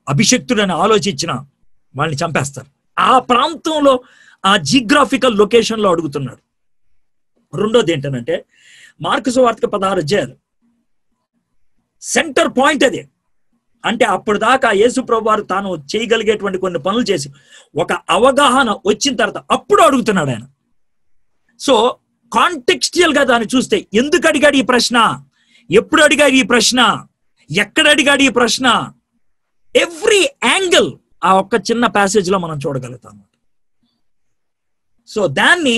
అభిషక్తుడని ఆలోచించిన వాళ్ళని చంపేస్తారు. ఆ ప్రాంతంలో ఆ జియోగ్రాఫికల్ లొకేషన్ లో అడుగుతున్నాడు. రెండోది ఏంటంటే, మార్కు సువార్త 16 అధ్యాయాలు సెంటర్ పాయింట్ అది. అంటే అప్పుడు దాకా యేసు ప్రభు వారు తాను చేయగలిగేటువంటి కొన్ని పనులు చేసి ఒక అవగాహన వచ్చిన తర్వాత అప్పుడు అడుగుతున్నాడు ఆయన. సో కాంటెక్స్చువల్ గా దాన్ని చూస్తే, ఎందుకు అడిగాడు ఈ ప్రశ్న, ఎప్పుడు అడిగాడు ఈ ప్రశ్న, ఎక్కడ అడిగాడు ఈ ప్రశ్న, ఎవ్రీ యాంగిల్ ఆ ఒక్క చిన్న ప్యాసేజ్ లో మనం చూడగలుగుతాం. సో దాన్ని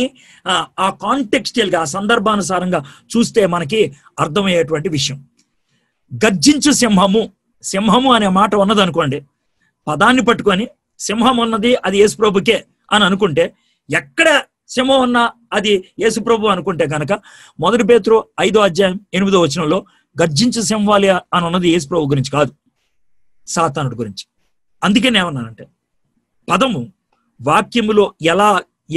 ఆ కాంటెక్స్చువల్ గా, సందర్భానుసారంగా చూస్తే మనకి అర్థమయ్యేటువంటి విషయం. గర్జించు సింహము అనే మాట ఉన్నదనుకోండి, పదాన్ని పట్టుకొని సింహం ఉన్నది అది యేసు ప్రభుకే అని అనుకుంటే, ఎక్కడ సింహం ఉన్నా అది యేసు ప్రభు అనుకుంటే కనుక 1 పేతురు 5వ అధ్యాయం 8వ వచనంలో గర్జించు సింహాలి అని ఉన్నది యేసు ప్రభు గురించి కాదు, సాతానుడి గురించి. అందుకే నేమన్నానంటే, పదము వాక్యములో ఎలా,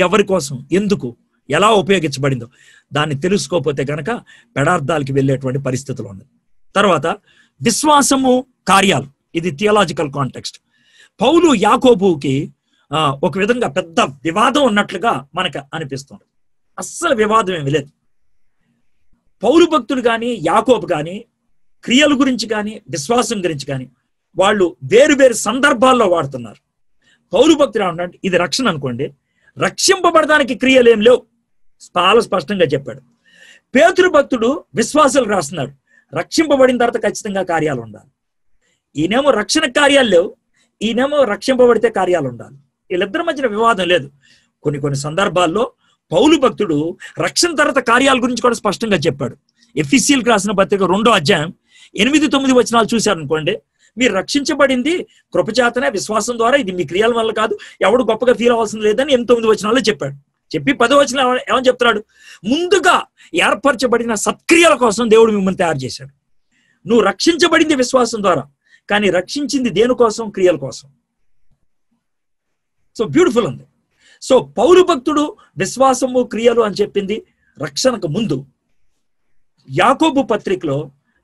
ఎవరి కోసం, ఎందుకు, ఎలా ఉపయోగించబడిందో దాన్ని తెలుసుకోకపోతే కనుక పెడార్థాలకి వెళ్ళేటువంటి పరిస్థితులు ఉన్నాయి. తర్వాత విశ్వాసము, కార్యాలు, ఇది థియలాజికల్ కాంటెక్స్ట్. పౌలు యాకోబుకి ఒక విధంగా పెద్ద వివాదం ఉన్నట్లుగా మనకు అనిపిస్తుంది. అస్సలు వివాదం ఏమి లేదు. పౌలు భక్తుడు కానీ యాకోబు కానీ క్రియల గురించి కానీ విశ్వాసం గురించి కానీ వాళ్ళు వేరు వేరు సందర్భాల్లో వాడుతున్నారు. పౌలు భక్తుడు ఏమంటే, ఇది రక్షణ అనుకోండి, రక్షింపబడడానికి క్రియలు ఏం లేవు, చాలా స్పష్టంగా చెప్పాడు. పేతురు భక్తుడు విశ్వాసాలు రాస్తున్నాడు, రక్షింపబడిన తర్వాత ఖచ్చితంగా కార్యాలు ఉండాలి. ఈయనేమో రక్షణ కార్యాలు లేవు, ఈయనేమో రక్షింపబడితే కార్యాలు ఉండాలి. వీళ్ళిద్దరి మధ్యన వివాదం లేదు. కొన్ని సందర్భాల్లో పౌలు భక్తుడు రక్షణ తర్వాత కార్యాల గురించి కూడా స్పష్టంగా చెప్పాడు. ఎఫెసీయులకు రాసిన పత్రిక 2వ అధ్యాయం 8-9 వచనాలు చూశారనుకోండి, మీరు రక్షించబడింది కృపచేతనే, విశ్వాసం ద్వారా, ఇది మీ క్రియల వల్ల కాదు, ఎవడు గొప్పగా ఫీల్ అవ్వాల్సిన లేదని 8-9 వచనాల్లో చెప్పాడు. చెప్పి 10వ వచనం ఏమని చెప్తున్నాడు, ముందుగా ఏర్పరచబడిన సత్క్రియల కోసం దేవుడు మిమ్మల్ని తయారు చేశాడు. నువ్వు రక్షించబడింది విశ్వాసం ద్వారా, కానీ రక్షించింది దేనికోసం? క్రియల కోసం. సో బ్యూటిఫుల్ ఉంది. సో పౌలు భక్తుడు విశ్వాసము క్రియలు అని చెప్పింది రక్షణకు ముందు. యాకోబు పత్రికలో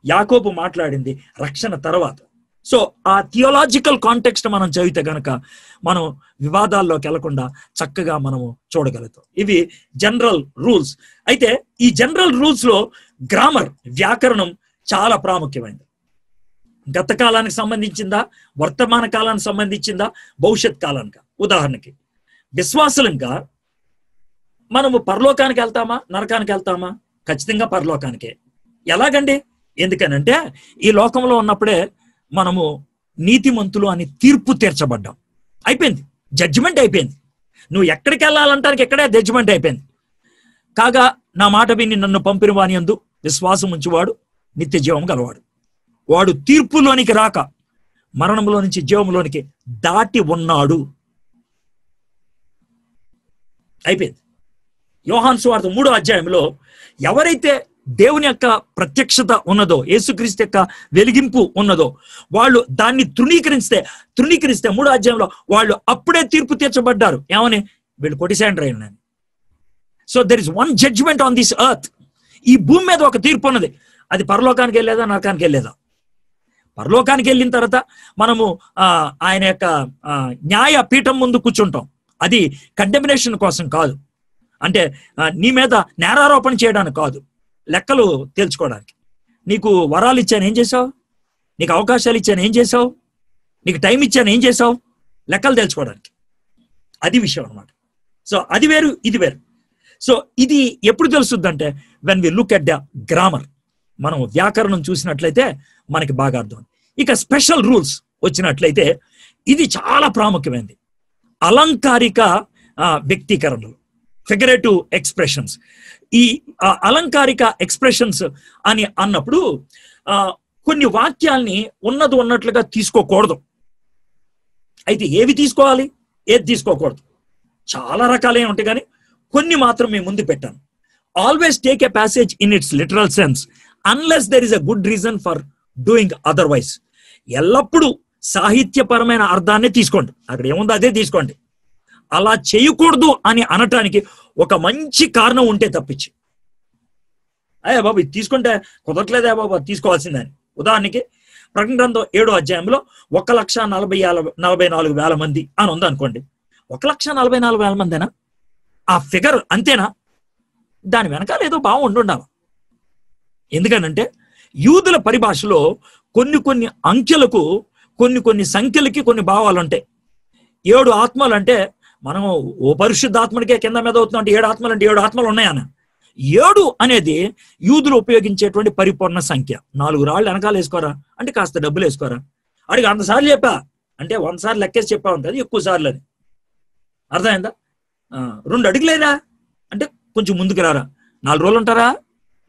యాకోబు మాట్లాడింది రక్షణ తర్వాత. సో ఆ థియోలాజికల్ కాంటెక్స్ట్ మనం చదివితే గనక మనం వివాదాల్లోకి వెళ్లకుండా చక్కగా మనము చూడగలుగుతాం. ఇవి జనరల్ రూల్స్. అయితే ఈ జనరల్ రూల్స్ లో గ్రామర్, వ్యాకరణం చాలా ప్రాముఖ్యమైనది. గత కాలానికి సంబంధించిందా, వర్తమాన కాలానికి సంబంధించిందా, భవిష్యత్ కాలానికి. ఉదాహరణకి విశ్వాసులంగా మనము పరలోకానికి వెళ్తామా, నరకానికి వెళ్తామా? ఖచ్చితంగా పరలోకానికే. ఎలాగండి? ఎందుకనంటే ఈ లోకంలో ఉన్నప్పుడే మనము నీతిమంతులు అని తీర్పు తీర్చబడ్డాం. అయిపోయింది, జడ్జిమెంట్ అయిపోయింది. నువ్వు ఎక్కడికి వెళ్ళాలంటానికి ఎక్కడే జడ్జిమెంట్ అయిపోయింది. కాగా నా మాట విని నన్ను పంపిన వాని యందు విశ్వాసం ఉంచువాడు నిత్య జీవం గలవాడు. వాడు తీర్పులోనికి రాక మరణంలో నుంచి జీవంలోనికి దాటి ఉన్నాడు. అయిపోయింది. యోహాను సువార్త 3వ అధ్యాయంలో ఎవరైతే దేవుని యొక్క ప్రత్యక్షత ఉన్నదో, యేసుక్రీస్తు యొక్క వెలిగింపు ఉన్నదో, వాళ్ళు దాన్ని తృణీకరిస్తే 3వ అధ్యాయంలో వాళ్ళు అప్పుడే తీర్పు తీర్చబడ్డారు. ఏమని? వీళ్ళు కొటిశాండ్రు అయిన. So there is one judgment on this earth. ఈ భూమి మీద ఒక తీర్పు ఉన్నది. అది పరలోకానికి వెళ్ళేదా, నరకానికి వెళ్ళేదా? పరలోకానికి వెళ్ళిన తర్వాత మనము ఆయన యొక్క న్యాయ పీఠం ముందు కూర్చుంటాం. అది కండెమినేషన్ కోసం కాదు, అంటే నీ మీద నేరారోపణ చేయడానికి కాదు, లెక్కలు తేల్చుకోవడానికి. నీకు వరాలు ఇచ్చాను, ఏం చేసావు? నీకు అవకాశాలు ఇచ్చాను, ఏం చేసావు? నీకు టైం ఇచ్చాను, ఏం చేసావు? లెక్కలు తేల్చుకోవడానికి. అది విషయం అన్నమాట. సో అది వేరు, ఇది వేరు. సో ఇది ఎప్పుడు తెలుస్తుంది అంటే when we look at the grammar. మనం వ్యాకరణం చూసినట్లయితే మనకి బాగా అర్థం. ఇక స్పెషల్ రూల్స్ వచ్చినట్లయితే ఇది చాలా ప్రాముఖ్యమైనది. అలంకారిక వ్యక్తీకరణలు, ఫిగరేటివ్ ఎక్స్ప్రెషన్స్. ఈ అలంకారిక ఎక్స్ప్రెషన్స్ అని అన్నప్పుడు కొన్ని వాక్యాల్ని ఉన్నది ఉన్నట్లుగా తీసుకోకూడదు. అయితే ఏవి తీసుకోవాలి, ఏది తీసుకోకూడదు? చాలా రకాలే ఉంటాయి, కానీ కొన్ని మాత్రం మేము ముందు పెట్టాను. Always take a passage in it's literal sense unless there is a good reason for doing otherwise. ఎల్లప్పుడూ సాహిత్యపరమైన అర్థాన్ని తీసుకోండి, అక్కడ ఏముందో అదే తీసుకోండి. అలా చేయకూడదు అని అనటానికి ఒక మంచి కారణం ఉంటే తప్పించి, అయ్యా బాబు ఇది తీసుకుంటే కుదరట్లేదా బాబు, తీసుకోవాల్సిందని. ఉదాహరణకి ప్రకటన గ్రంథం 7వ అధ్యాయంలో 1,44,000 మంది అని ఉంది అనుకోండి. 1,44,000 మందేనా? ఆ ఫిగర్ అంతేనా? దాని వెనకాల ఏదో భావం ఉండాలి. ఎందుకనంటే యూదుల పరిభాషలో కొన్ని అంకెలకు, కొన్ని సంఖ్యలకి కొన్ని భావాలు ఉంటాయి. 7 ఆత్మలు అంటే మనం ఓ పరిశుద్ధాత్మనికే కింద మీద అవుతున్నాం అంటే 7 ఆత్మలు అంటే 7 ఆత్మలు ఉన్నాయన్న. 7 అనేది యూదులు ఉపయోగించేటువంటి పరిపూర్ణ సంఖ్య. 4 రాళ్ళు వెనకాల వేసుకోరా అంటే కాస్త డబ్బులు వేసుకోరా, అడిగి 100 సార్లు చెప్పా అంటే 100 సార్లు లెక్కేసి చెప్పా ఉంటుంది, ఎక్కువ సార్లు అని. అర్థమైందా? 2 అడుగులేదా అంటే కొంచెం ముందుకు రారా, 4 రోజులు ఉంటారా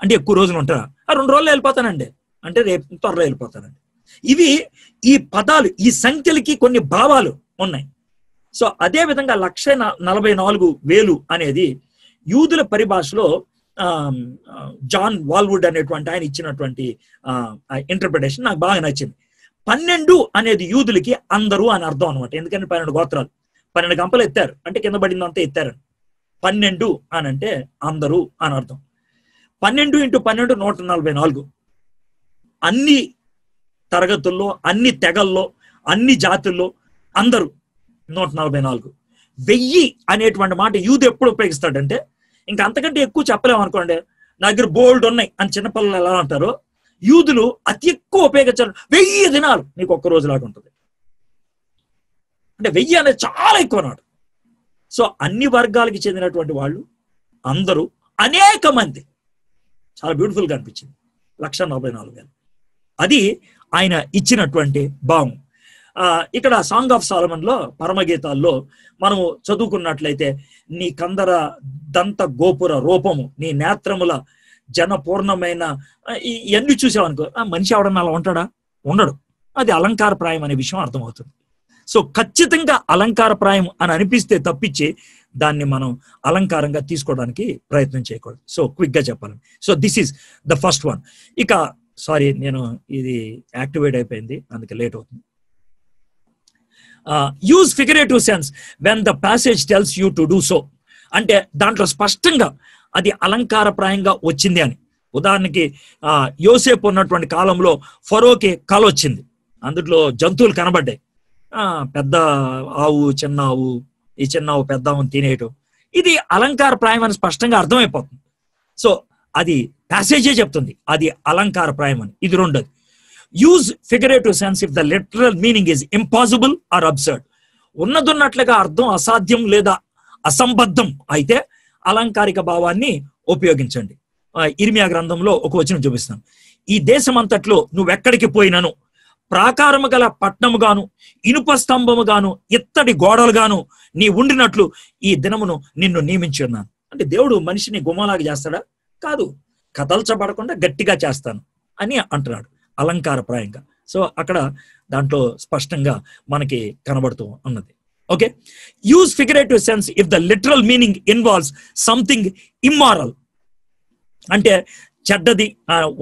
అంటే ఎక్కువ రోజులు ఉంటారా, 2 రోజులు వెళ్ళిపోతానండి అంటే రేపు త్వరలో వెళ్ళిపోతానండి. ఇవి ఈ పదాలు, ఈ సంఖ్యలకి కొన్ని భావాలు ఉన్నాయి. సో అదే విధంగా 1,44,000 అనేది యూదుల పరిభాషలో జాన్ వాల్వుడ్ అనేటువంటి ఆయన ఇచ్చినటువంటి ఇంటర్ప్రిటేషన్ నాకు బాగా నచ్చింది. 12 అనేది యూదులకి అందరూ అని అర్థం అనమాట. ఎందుకంటే 12 గోత్రాలు, 12 గంపలు ఎత్తారు అంటే కింద పడిందంతా ఎత్తారని. 12 అని అంటే అందరూ అని అర్థం. 12 × 12 144. అన్ని తరగతుల్లో, అన్ని తెగల్లో, అన్ని జాతుల్లో అందరూ 144. 1000 అనేటువంటి మాట యూదు ఎప్పుడు ఉపయోగిస్తాడంటే ఇంకా అంతకంటే ఎక్కువ చెప్పలేము అనుకోండి. నా దగ్గర బోల్డ్ ఉన్నాయి అని చిన్నపిల్లలు ఎలా అంటారో, యూదులు అతి ఎక్కువ ఉపయోగించారు. 1000 దినాలు నీకు ఒక్క రోజులాగా ఉంటుంది అంటే 1000 అనేది చాలా ఎక్కువ నాడు. సో అన్ని వర్గాలకి చెందినటువంటి వాళ్ళు అందరూ, అనేక మంది. చాలా బ్యూటిఫుల్గా అనిపించింది 1,44,000. అది ఆయన ఇచ్చినటువంటి భావం. ఇక్కడ సాంగ్ ఆఫ్ సాలమన్ లో, పరమగీతాల్లో మనము చదువుకున్నట్లయితే, నీ కందర దంత గోపుర రూపము, నీ నేత్రముల జనపూర్ణమైన, ఇవన్నీ చూసామనుకో మనిషి ఎవడన్నా అలా ఉంటాడా? ఉండడు. అది అలంకారప్రాయం అనే విషయం అర్థమవుతుంది. సో ఖచ్చితంగా అలంకారప్రాయం అని అనిపిస్తే తప్పించి దాన్ని మనం అలంకారంగా తీసుకోవడానికి ప్రయత్నం చేయకూడదు. సో క్విక్ గా చెప్పాలని. So this is the first one. ఇక సారీ, నేను ఇది యాక్టివేట్ అయిపోయింది, అందుకే లేట్ అవుతుంది. Use figurative sense when the passage tells you to do so. అంటే దాంట్లో స్పష్టంగా అది అలంకారప్రాయంగా వచ్చింది అని. ఉదాహరణకి యోసేపు ఉన్నటువంటి కాలంలో ఫరోకి కల వచ్చింది, అందులో జంతువులు కనబడ్డాయి, పెద్ద ఆవు చిన్న ఆవు, ఈ చిన్న ఆవు పెద్ద ఆవును తినేయటం, ఇది అలంకారప్రాయం అని స్పష్టంగా అర్థమైపోతుంది. సో అది ప్యాసేజే చెప్తుంది అది అలంకారప్రాయం అని. ఇది రెండోది, use figurative sense if the literal meaning is impossible or absurd. ఉన్నదున్నట్లుగా అర్థం అసాధ్యం లేదా అసంబద్ధం అయితే అలంకారిక భావాన్ని ఉపయోగించండి. ఇర్మియా గ్రంథంలో ఒక వచనం చూపిస్తాను. ఈ దేశమంతట్లో నువ్వెక్కడికి పోయినను ప్రాకారము గల పట్టణముగాను ఇనుప స్తంభముగాను ఇత్తడి గోడలుగాను నీ ఉండినట్లు ఈ దినమును నిన్ను నియమించి ఉన్నాను. అంటే దేవుడు మనిషిని గుమ్మలాగా చేస్తాడా? కాదు, కదల్చబడకుండా గట్టిగా చేస్తాను అని అంటున్నాడు అలంకారప్రాయంగా. సో అక్కడ దాంట్లో స్పష్టంగా మనకి కనబడుతూ ఉన్నది. Okay, use figurative sense if the literal meaning involves something immoral. అంటే చెడ్డది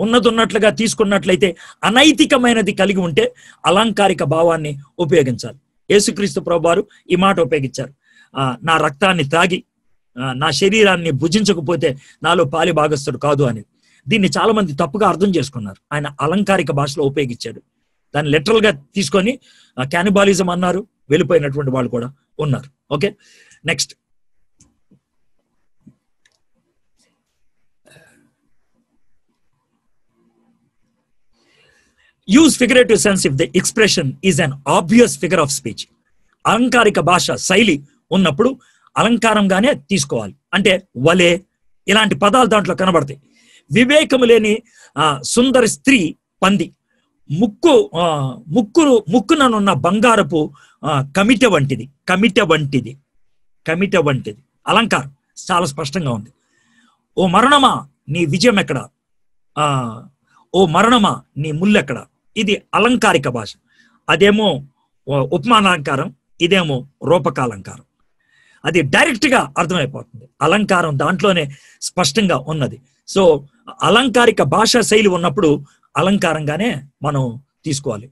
ఉన్నదున్నట్లుగా తీసుకున్నట్లయితే అనైతికమైనది కలిగి ఉంటే అలంకారిక భావాన్ని ఉపయోగించాలి. యేసుక్రీస్తు ప్రభువారు ఈ మాట ఉపయోగించారు, నా రక్తాన్ని తాగి నా శరీరాన్ని భుజించకపోతే నాలో పాలి భాగస్థుడు కాదు అని. దీన్ని చాలా మంది తప్పుగా అర్థం చేసుకున్నారు. ఆయన అలంకారిక భాషలో ఉపయోగించాడు, దాన్ని లిటరల్ గా తీసుకొని క్యానిబాలిజం అన్నారు, వెళ్ళిపోయినటువంటి వాళ్ళు కూడా ఉన్నారు. Okay, next, use figurative sense if the expression is an obvious figure of speech. అలంకారిక భాష శైలి ఉన్నప్పుడు అలంకారంగానే తీసుకోవాలి. అంటే వలే ఇలాంటి పదాలు దాంట్లో కనబడతాయి. వివేకము లేని సుందర స్త్రీ పంది, ముక్కుననున్న బంగారపు కమిట వంటిది. అలంకారం చాలా స్పష్టంగా ఉంది. ఓ మరణమా నీ విజయం ఎక్కడ, ఓ మరణమా నీ ముల్లెక్కడ. ఇది అలంకారిక భాష. అదేమో ఉపమానాలంకారం, ఇదేమో రూపకాలంకారం. అది డైరెక్ట్ గా అర్థమైపోతుంది. అలంకారం దాంట్లోనే స్పష్టంగా ఉన్నది. సో అలంకారిక భాషా శైలి ఉన్నప్పుడు అలంకారంగానే మనం తీసుకోవాలి.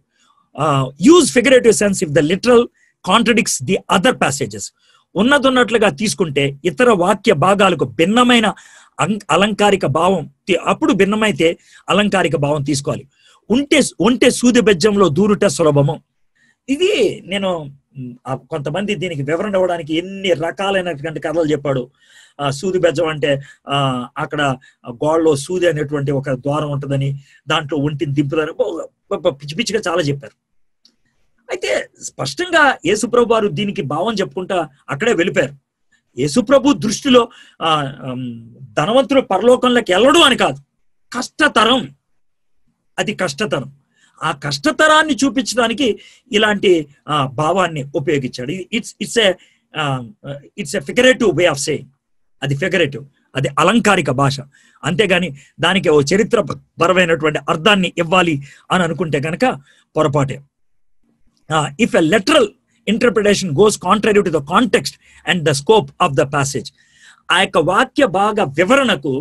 Use figurative sense if the literal contradicts the other passages. ఉన్నదున్నట్లుగా తీసుకుంటే ఇతర వాక్య భాగాలకు భిన్నమైన అలంకారిక భావం, అప్పుడు భిన్నమైతే అలంకారిక భావం తీసుకోవాలి. ఉంటే సూది బెజ్జంలో దూరుట సులభము. ఇది నేను కొంతమంది దీనికి వివరణ ఇవ్వడానికి ఎన్ని రకాలైనటువంటి కథలు చెప్పాడు. సూది బెజ్జం అంటే అక్కడ గోడలో సూది అనేటువంటి ఒక ద్వారం ఉంటుందని, దాంట్లో ఒంటిని దింపుదని పిచ్చి పిచ్చిగా చాలా చెప్పారు. అయితే స్పష్టంగా యేసుప్రభు వారు దీనికి భావం చెప్పుకుంటా అక్కడే వెళ్ళిపోయారు. యేసుప్రభు దృష్టిలో ధనవంతుడు పరలోకంలోకి వెళ్ళడు అని కాదు, కష్టతరం, అది కష్టతరం. ఆ కష్టతరాన్ని చూపించడానికి ఇలాంటి భావాన్ని ఉపయోగించాడు. It's a figurative way of saying. అది ఫిగరేటివ్, అది అలంకారిక భాష. అంతేగాని దానికి ఓ చరిత్రపరమైనటువంటి అర్థాన్ని ఇవ్వాలి అని అనుకుంటే కనుక పొరపాటే. If a literal interpretation goes contrary to the context and the scope of the passage, ఆ యొక్క వాక్య భాగ వివరణకు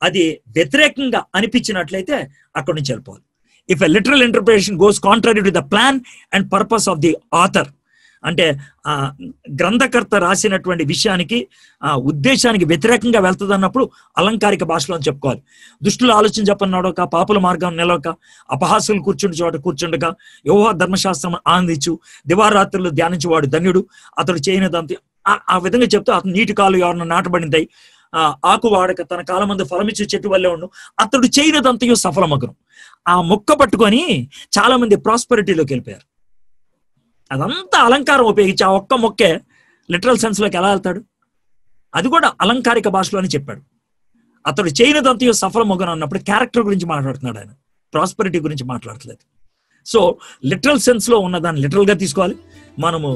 అది వ్యతిరేకంగా అనిపించినట్లయితే అక్కడి నుంచి వెళ్ళిపోవాలి. If a literal interpretation goes contrary to the plan and purpose of the author, అంటే గ్రంథకర్త రాసినటువంటి విషయానికి ఉద్దేశానికి వ్యతిరేకంగా వెళ్తుంది అన్నప్పుడు అలంకారిక భాషలో చెప్పుకోవాలి. దుష్టుల ఆలోచన చెప్పన్నాడక, పాపుల మార్గం నిలవక, అపహాసులు కూర్చుండక, యెహోవా ధర్మశాస్త్రం ఆనందించు, దివారాత్రులు ధ్యానించేవాడు ధన్యుడు, అతడు చేయనిదంతే. ఆ విధంగా చెప్తూ అతను నీటి కాలు ఎవరిన నాటబడింది, ఆకు వాడక తన కాలమందు ఫలమిచ్చు చెట్టు వల్లే ఉండు, అతడు చేయనిదంతయు సఫలమగును. ఆ మొక్క పట్టుకొని చాలా మంది ప్రాస్పెరిటీలోకి వెళ్ళిపోయారు. అదంతా అలంకారం ఉపయోగించి ఆ ఒక్క మొక్కే లిటరల్ సెన్స్ లోకి ఎలా వెళ్తాడు? అది కూడా అలంకారిక భాషలోనే చెప్పాడు. అతడు చేయనిదంతయు సఫలమగును అన్నప్పుడు క్యారెక్టర్ గురించి మాట్లాడుతున్నాడు ఆయన, ప్రాస్పెరిటీ గురించి మాట్లాడట్లేదు. సో లిటరల్ సెన్స్ లో ఉన్న దాన్ని లిటరల్ గా తీసుకోవాలి. మనము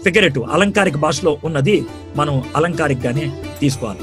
ఫిగరేటివ్ అలంకారిక భాషలో ఉన్నది మనం అలంకారికగానే తీసుకోవాలి.